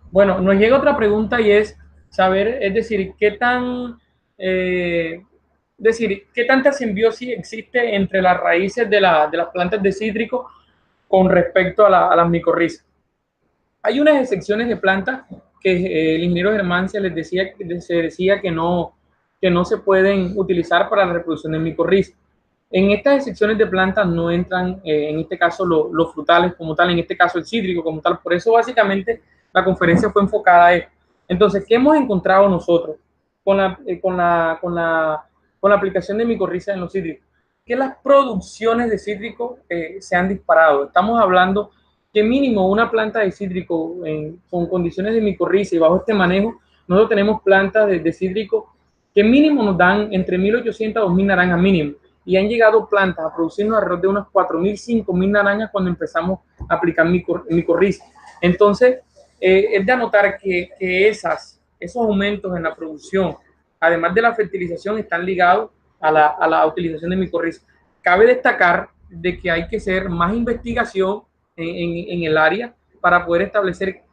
Bueno, nos llega otra pregunta y es saber, es decir, qué tanta simbiosis existe entre las raíces de las plantas de cítrico con respecto a las micorrizas. Hay unas excepciones de plantas que el ingeniero Germán se decía que no se pueden utilizar para la reproducción de micorrizas. En estas excepciones de plantas no entran, en este caso, los frutales como tal, en este caso el cítrico como tal. Por eso, básicamente, la conferencia fue enfocada a esto. Entonces, ¿qué hemos encontrado nosotros con la aplicación de micorrizas en los cítricos? Que las producciones de cítrico se han disparado. Estamos hablando que mínimo una planta de cítrico con condiciones de micorriza y bajo este manejo, nosotros tenemos plantas de cítrico que mínimo nos dan entre 1.800 a 2.000 naranjas mínimo. Y han llegado plantas a producirnos alrededor de unas 4.000, 5.000 naranjas cuando empezamos a aplicar micorriza. Entonces, es de anotar que esos aumentos en la producción, además de la fertilización, están ligados a la utilización de micorriza. Cabe destacar de que hay que hacer más investigación en el área para poder establecer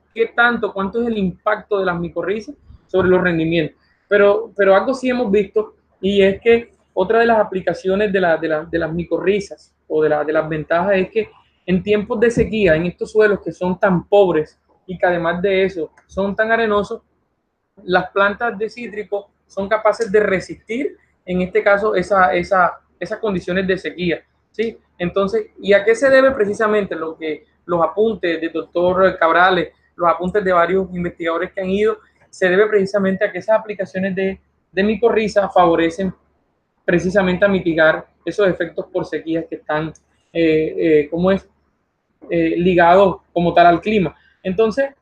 cuánto es el impacto de las micorrizas sobre los rendimientos. Pero algo sí hemos visto y es que otra de las aplicaciones de las micorrizas o de las ventajas es que en tiempos de sequía, en estos suelos que son tan pobres y que además de eso son tan arenosos, las plantas de cítrico son capaces de resistir, en este caso, esas condiciones de sequía. ¿Sí? Entonces, ¿y a qué se debe precisamente los apuntes del doctor Cabrales, los apuntes de varios investigadores que han ido? Se debe precisamente a que esas aplicaciones de micorriza favorecen precisamente a mitigar esos efectos por sequías que están, ligados como tal al clima. Entonces,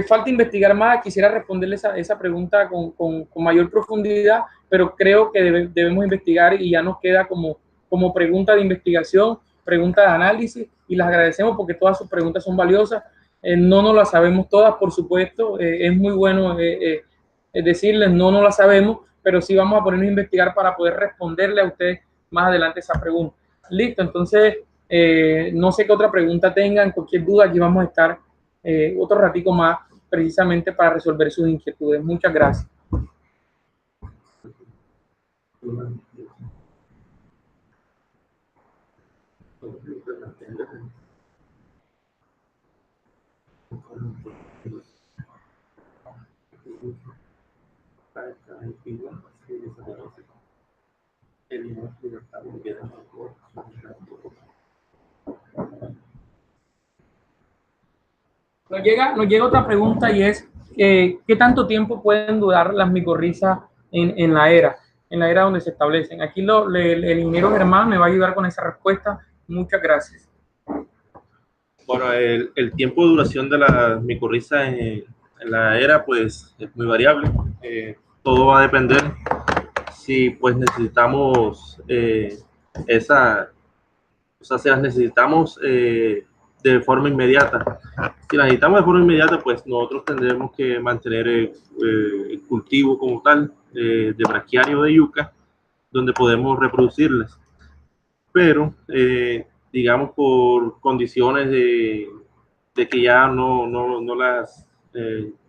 falta investigar más, quisiera responderle esa pregunta con mayor profundidad, pero creo que debemos investigar y ya nos queda como pregunta de investigación, pregunta de análisis, y las agradecemos porque todas sus preguntas son valiosas. No nos las sabemos todas, por supuesto, es muy bueno decirles no las sabemos, pero sí vamos a ponernos a investigar para poder responderle a ustedes más adelante esa pregunta. Listo, entonces no sé qué otra pregunta tengan, cualquier duda, aquí vamos a estar otro ratico más precisamente para resolver sus inquietudes. Muchas gracias. Nos llega otra pregunta y es, ¿qué tanto tiempo pueden durar las micorrizas en en la era donde se establecen? Aquí el ingeniero Germán me va a ayudar con esa respuesta. Muchas gracias. Bueno, el tiempo de duración de las micorrizas en la era pues es muy variable. Todo va a depender si pues necesitamos esa, o sea, si las necesitamos de forma inmediata. Si las necesitamos de forma inmediata, pues nosotros tendremos que mantener el cultivo como tal de braquiario de yuca, donde podemos reproducirlas. Pero, digamos, por condiciones de que ya no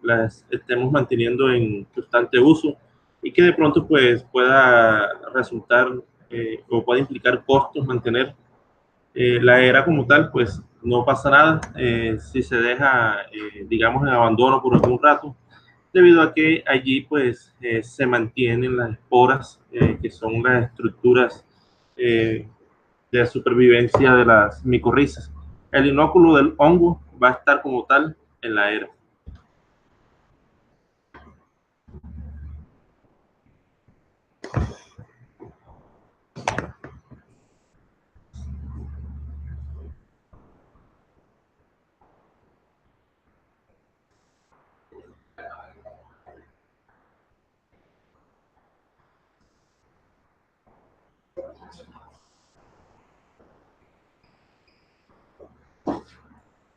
las estemos manteniendo en constante uso y que de pronto pues pueda resultar o pueda implicar costos mantener la era como tal, pues no pasa nada si se deja, digamos, en abandono por algún rato, debido a que allí pues se mantienen las esporas, que son las estructuras eh, de supervivencia de las micorrizas. El inóculo del hongo va a estar como tal en la era.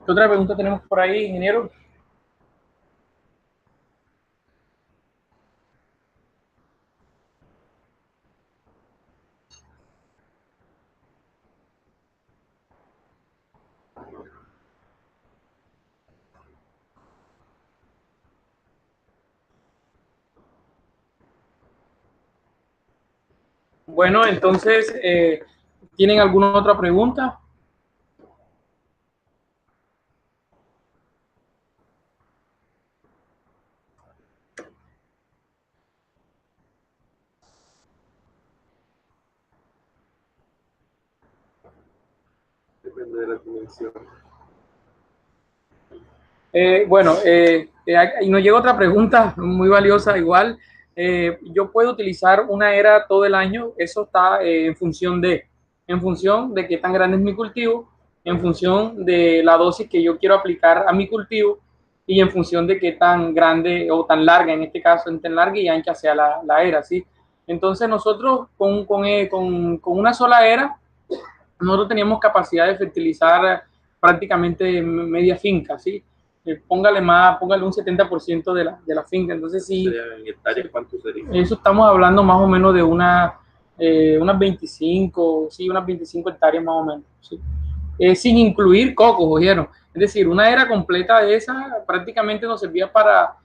¿Qué otra pregunta tenemos por ahí, ingeniero? Bueno, entonces, ¿tienen alguna otra pregunta? Depende de la dimensión. Y nos llega otra pregunta muy valiosa igual. Yo puedo utilizar una era todo el año, eso está en función de qué tan grande es mi cultivo, en función de la dosis que yo quiero aplicar a mi cultivo y en función de qué tan grande o tan larga, en este caso, en tan larga y ancha sea la era, ¿sí? Entonces nosotros con una sola era, nosotros teníamos capacidad de fertilizar prácticamente media finca, ¿sí? Póngale un 70% de la finca. Entonces, sí, ¿En hectáreas cuánto sería? eso estamos hablando más o menos de unas 25, sí, unas 25 hectáreas más o menos, ¿sí? Sin incluir cocos, oyeron. Es decir, una era completa de esa prácticamente nos servía para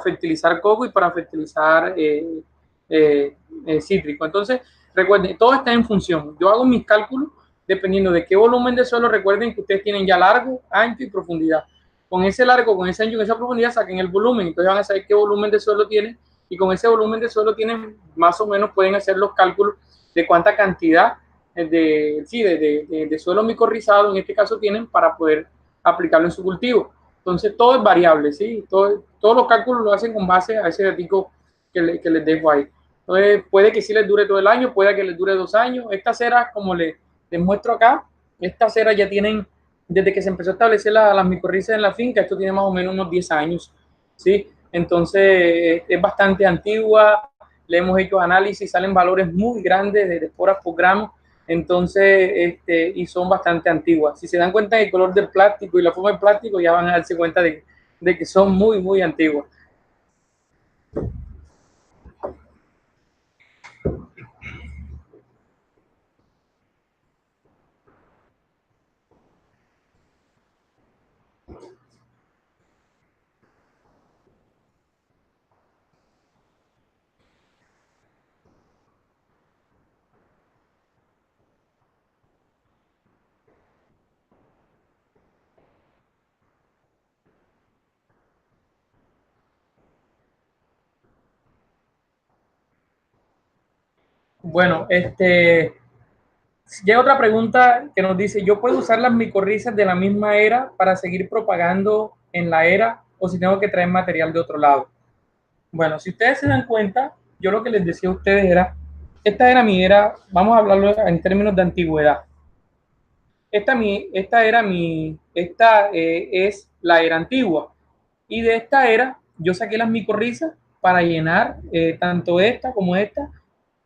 fertilizar coco y para fertilizar cítrico. Entonces, recuerden, todo está en función. Yo hago mis cálculos dependiendo de qué volumen de suelo. Recuerden que ustedes tienen ya largo, ancho y profundidad. Con ese largo, con ese ancho, con esa profundidad, saquen el volumen. Entonces van a saber qué volumen de suelo tienen y con ese volumen de suelo tienen, más o menos pueden hacer los cálculos de cuánta cantidad de suelo micorrizado, en este caso, tienen para poder aplicarlo en su cultivo. Entonces, todo es variable, ¿sí? Todos los cálculos lo hacen con base a ese dato que les dejo ahí. Entonces, puede que sí les dure todo el año, puede que les dure 2 años. Estas ceras, como les muestro acá, estas ceras ya tienen, desde que se empezó a establecer las micorrizas en la finca, esto tiene más o menos unos 10 años, ¿sí? Entonces, es bastante antigua, le hemos hecho análisis, salen valores muy grandes de esporas por gramo, entonces, y son bastante antiguas. Si se dan cuenta del color del plástico y la forma del plástico, ya van a darse cuenta de que son muy, muy antiguas. Bueno, llega otra pregunta que nos dice, ¿yo puedo usar las micorrizas de la misma era para seguir propagando en la era o si tengo que traer material de otro lado? Bueno, si ustedes se dan cuenta, yo lo que les decía a ustedes era, esta era mi era, vamos a hablarlo en términos de antigüedad. Esta es la era antigua. Y de esta era, yo saqué las micorrizas para llenar tanto esta como esta,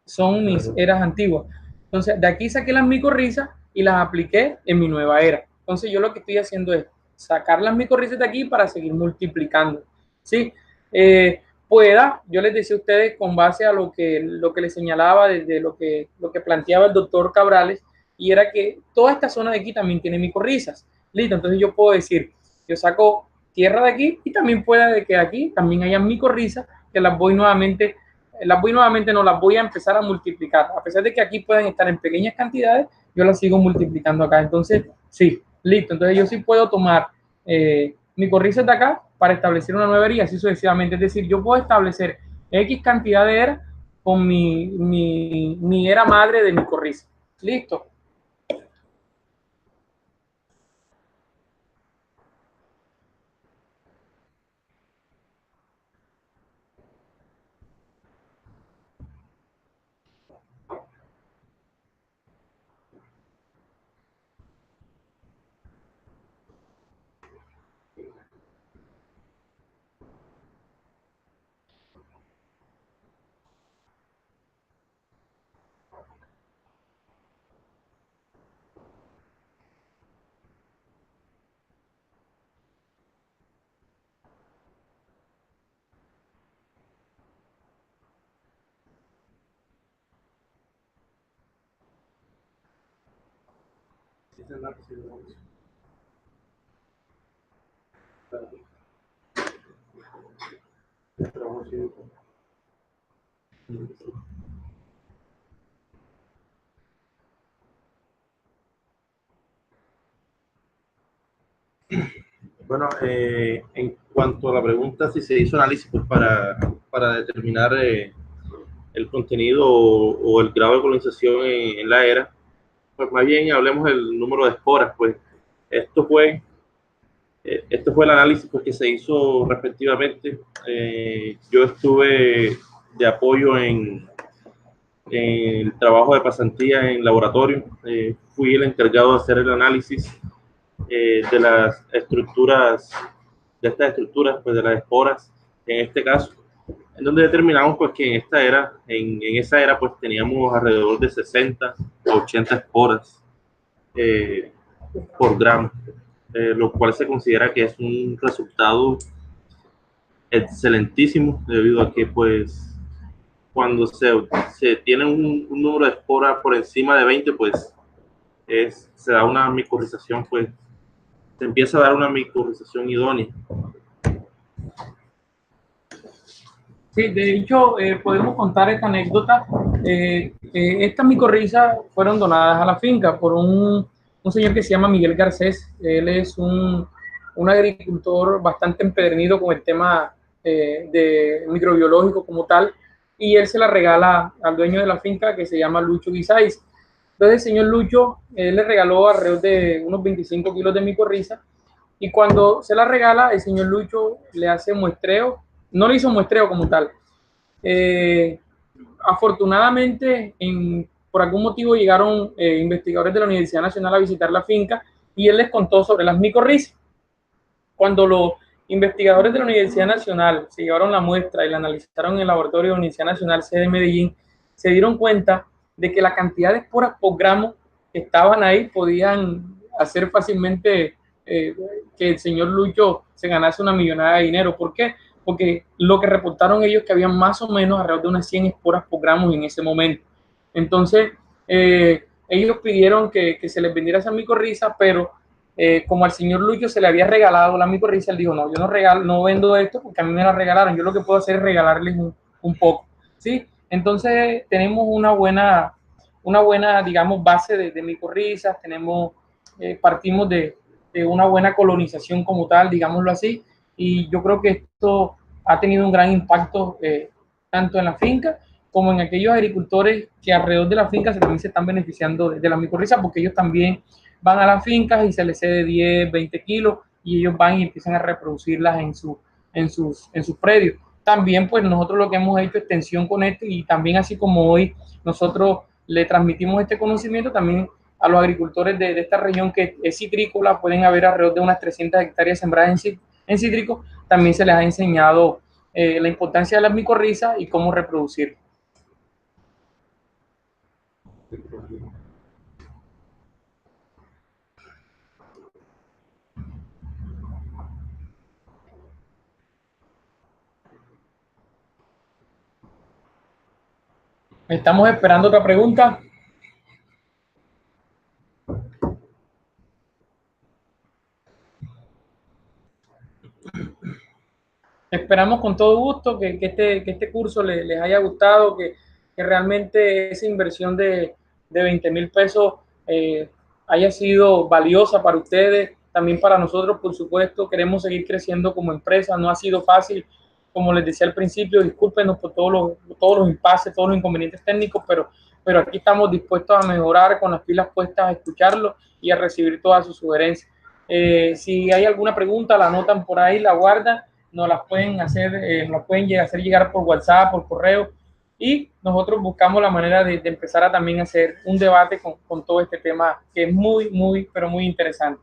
son mis eras antiguas. Entonces, de aquí saqué las micorrizas y las apliqué en mi nueva era. Entonces, yo lo que estoy haciendo es sacar las micorrizas de aquí para seguir multiplicando. ¿Sí? Yo les decía a ustedes, con base a lo que les señalaba desde lo que planteaba el doctor Cabrales, y era que toda esta zona de aquí también tiene micorrizas. Listo, entonces yo puedo decir, yo saco tierra de aquí y también puede que aquí también haya micorrizas que las voy nuevamente, no las voy a empezar a multiplicar. A pesar de que aquí pueden estar en pequeñas cantidades, yo las sigo multiplicando acá. Entonces, sí, listo. Entonces yo sí puedo tomar micorrizas de acá para establecer una nueva era y así sucesivamente. Es decir, yo puedo establecer X cantidad de era con mi era madre de micorriza. Listo. Bueno, en cuanto a la pregunta si se hizo análisis pues, para determinar el contenido o el grado de colonización en la era, pues más bien hablemos del número de esporas. Pues esto fue, esto fue el análisis pues, que se hizo respectivamente. Yo estuve de apoyo en el trabajo de pasantía en laboratorio. Fui el encargado de hacer el análisis de las estructuras, de estas estructuras, pues de las esporas, en este caso, en donde determinamos pues que en esa era pues teníamos alrededor de 60 o 80 esporas por gramo, lo cual se considera que es un resultado excelentísimo debido a que pues cuando se tiene un número de esporas por encima de 20 pues se da una micorrización, pues se empieza a dar una micorrización idónea. Sí, de hecho, podemos contar esta anécdota. Estas micorrizas fueron donadas a la finca por un señor que se llama Miguel Garcés. Él es un agricultor bastante empedernido con el tema de microbiológico como tal, y él se la regala al dueño de la finca que se llama Lucho Guisáis. Entonces, el señor Lucho, él le regaló alrededor de unos 25 kilos de micorriza, y cuando se la regala, el señor Lucho le hace muestreo, no le hizo muestreo como tal. Eh, Afortunadamente, por algún motivo llegaron investigadores de la Universidad Nacional a visitar la finca y él les contó sobre las micorrizas. Cuando los investigadores de la Universidad Nacional se llevaron la muestra y la analizaron en el laboratorio de la Universidad Nacional sede de Medellín, se dieron cuenta de que la cantidad de esporas por gramo que estaban ahí podían hacer fácilmente que el señor Lucho se ganase una millonada de dinero. ¿Por qué? Porque lo que reportaron ellos que había más o menos alrededor de unas 100 esporas por gramo en ese momento. Entonces, ellos pidieron que se les vendiera esa micorriza, pero como al señor Lucho se le había regalado la micorriza, él dijo, no, yo no vendo esto porque a mí me la regalaron, yo lo que puedo hacer es regalarles un poco, ¿sí? Entonces tenemos una buena digamos, base de micorrizas, partimos de una buena colonización como tal, digámoslo así, y yo creo que esto ha tenido un gran impacto tanto en la finca como en aquellos agricultores que alrededor de la finca también se están beneficiando de la micorriza, porque ellos también van a las fincas y se les cede 10, 20 kilos y ellos van y empiezan a reproducirlas en sus predios. También pues nosotros lo que hemos hecho extensión con esto, y también así como hoy nosotros le transmitimos este conocimiento también a los agricultores de esta región que es citrícola, pueden haber alrededor de unas 300 hectáreas sembradas en cítricos, también se les ha enseñado la importancia de las micorrizas y cómo reproducir. Estamos esperando otra pregunta. Esperamos con todo gusto que este curso les haya gustado, que realmente esa inversión de 20,000 pesos haya sido valiosa para ustedes, también para nosotros, por supuesto. Queremos seguir creciendo como empresa, no ha sido fácil, como les decía al principio, discúlpenos por todos los impases, todos los inconvenientes técnicos, pero aquí estamos dispuestos a mejorar, con las pilas puestas, a escucharlo y a recibir todas sus sugerencias. Si hay alguna pregunta, la anotan por ahí, la guardan, nos las pueden hacer, nos pueden hacer llegar por WhatsApp, por correo, y nosotros buscamos la manera de empezar a también hacer un debate con todo este tema que es muy, pero muy interesante.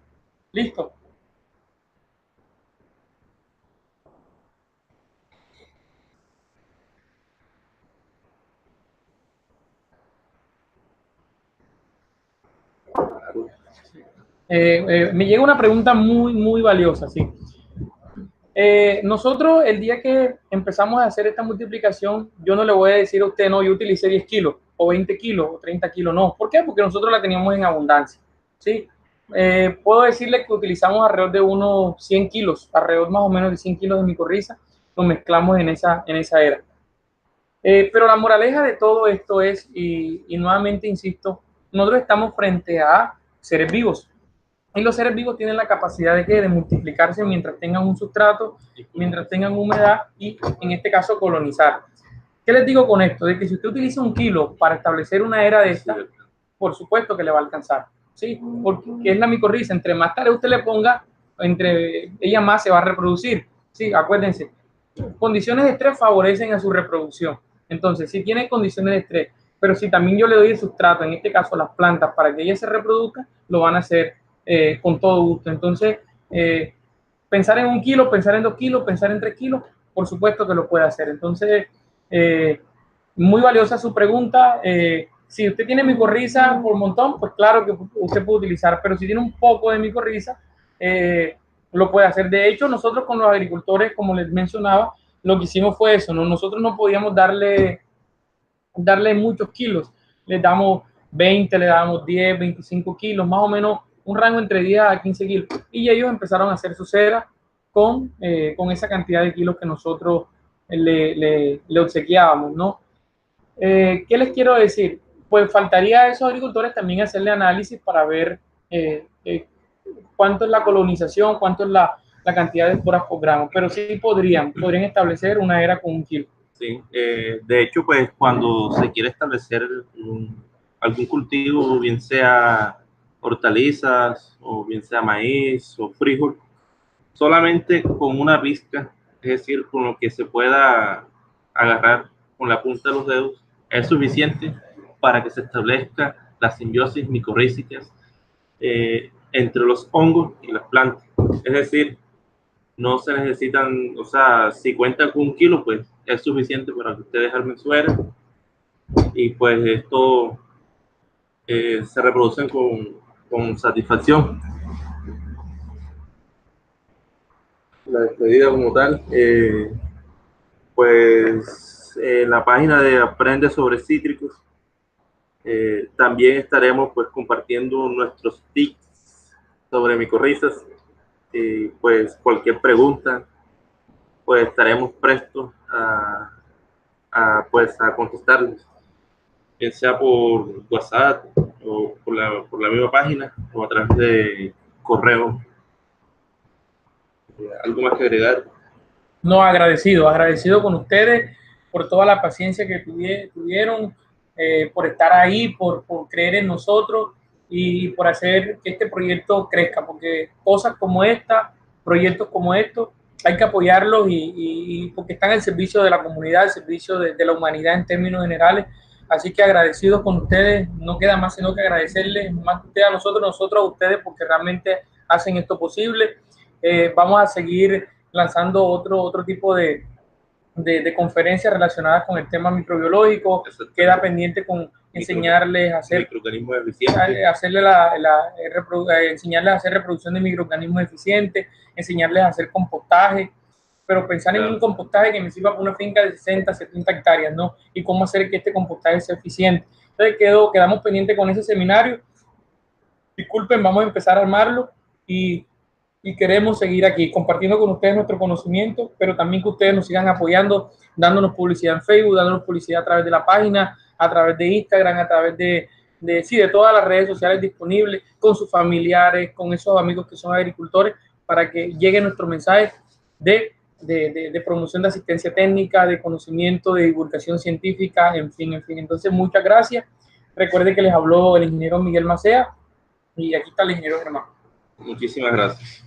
¿Listo? Me llega una pregunta muy valiosa, sí. Nosotros, el día que empezamos a hacer esta multiplicación, yo no le voy a decir a usted, no, yo utilicé 10 kilos, o 20 kilos, o 30 kilos, no. ¿Por qué? Porque nosotros la teníamos en abundancia, ¿sí? Puedo decirle que utilizamos alrededor de unos 100 kilos, alrededor más o menos de 100 kilos de micorriza, lo mezclamos en esa era. Pero la moraleja de todo esto es, y nuevamente insisto, nosotros estamos frente a seres vivos. Y los seres vivos tienen la capacidad de multiplicarse mientras tengan un sustrato, mientras tengan humedad y, en este caso, colonizar. ¿Qué les digo con esto? De que si usted utiliza 1 kilo para establecer una era de esta, por supuesto que le va a alcanzar, ¿sí? Porque es la micorriza. Entre más tarde usted le ponga, entre ella más se va a reproducir, ¿sí? Acuérdense, condiciones de estrés favorecen a su reproducción. Entonces, si tiene condiciones de estrés, pero si también yo le doy el sustrato, en este caso las plantas, para que ellas se reproduzcan, lo van a hacer con todo gusto. Entonces, pensar en 1 kilo, pensar en 2 kilos, pensar en 3 kilos, por supuesto que lo puede hacer. Entonces, muy valiosa su pregunta. Si usted tiene micorriza por montón, pues claro que usted puede utilizar, pero si tiene un poco de micorriza, lo puede hacer. De hecho, nosotros con los agricultores, como les mencionaba, lo que hicimos fue eso, ¿no? Nosotros no podíamos darle muchos kilos, les damos 20, le damos 10, 25 kilos, más o menos un rango entre 10 a 15 kilos. Y ellos empezaron a hacer su cera con esa cantidad de kilos que nosotros le obsequiábamos, ¿no? ¿Qué les quiero decir? Pues faltaría a esos agricultores también hacerle análisis para ver cuánto es la colonización, cuánto es la cantidad de esporas por gramo, pero sí podrían establecer una era con 1 kilo. Sí, de hecho, pues cuando se quiere establecer algún cultivo, bien sea hortalizas o bien sea maíz o frijol, solamente con una pizca, es decir, con lo que se pueda agarrar con la punta de los dedos, es suficiente para que se establezca la simbiosis micorrísticas entre los hongos y las plantas. Es decir, no se necesitan, o sea, si cuentan con 1 kilo, pues es suficiente para que ustedes armen su era y pues esto se reproducen con satisfacción. La despedida como tal, pues en la página de Aprende sobre Cítricos también estaremos pues compartiendo nuestros tips sobre micorrizas y pues cualquier pregunta pues estaremos prestos pues a contestarles, bien sea por WhatsApp o por la misma página o a través de correo. ¿Algo más que agregar? No, agradecido con ustedes por toda la paciencia que tuvieron, por estar ahí, por creer en nosotros y por hacer que este proyecto crezca, porque cosas como esta, proyectos como estos, hay que apoyarlos y porque están al servicio de la comunidad, al servicio de la humanidad en términos generales. Así que agradecidos con ustedes, no queda más sino que agradecerles, más que ustedes a nosotros, nosotros a ustedes, porque realmente hacen esto posible. Vamos a seguir lanzando otro tipo de conferencias relacionadas con el tema microbiológico. Queda pendiente con enseñarles a hacer microorganismos eficientes, enseñarles a hacer reproducción de microorganismos eficientes, enseñarles a hacer compostaje, pero pensar en un compostaje que me sirva para una finca de 60, 70 hectáreas, ¿no? Y cómo hacer que este compostaje sea eficiente. Entonces quedamos pendientes con ese seminario. Disculpen, vamos a empezar a armarlo y queremos seguir aquí compartiendo con ustedes nuestro conocimiento, pero también que ustedes nos sigan apoyando, dándonos publicidad en Facebook, dándonos publicidad a través de la página, a través de Instagram, a través de todas las redes sociales disponibles, con sus familiares, con esos amigos que son agricultores, para que llegue nuestro mensaje de promoción de asistencia técnica, de conocimiento, de divulgación científica, en fin. Entonces, muchas gracias. Recuerde que les habló el ingeniero Miguel Macea y aquí está el ingeniero Germán. Muchísimas gracias.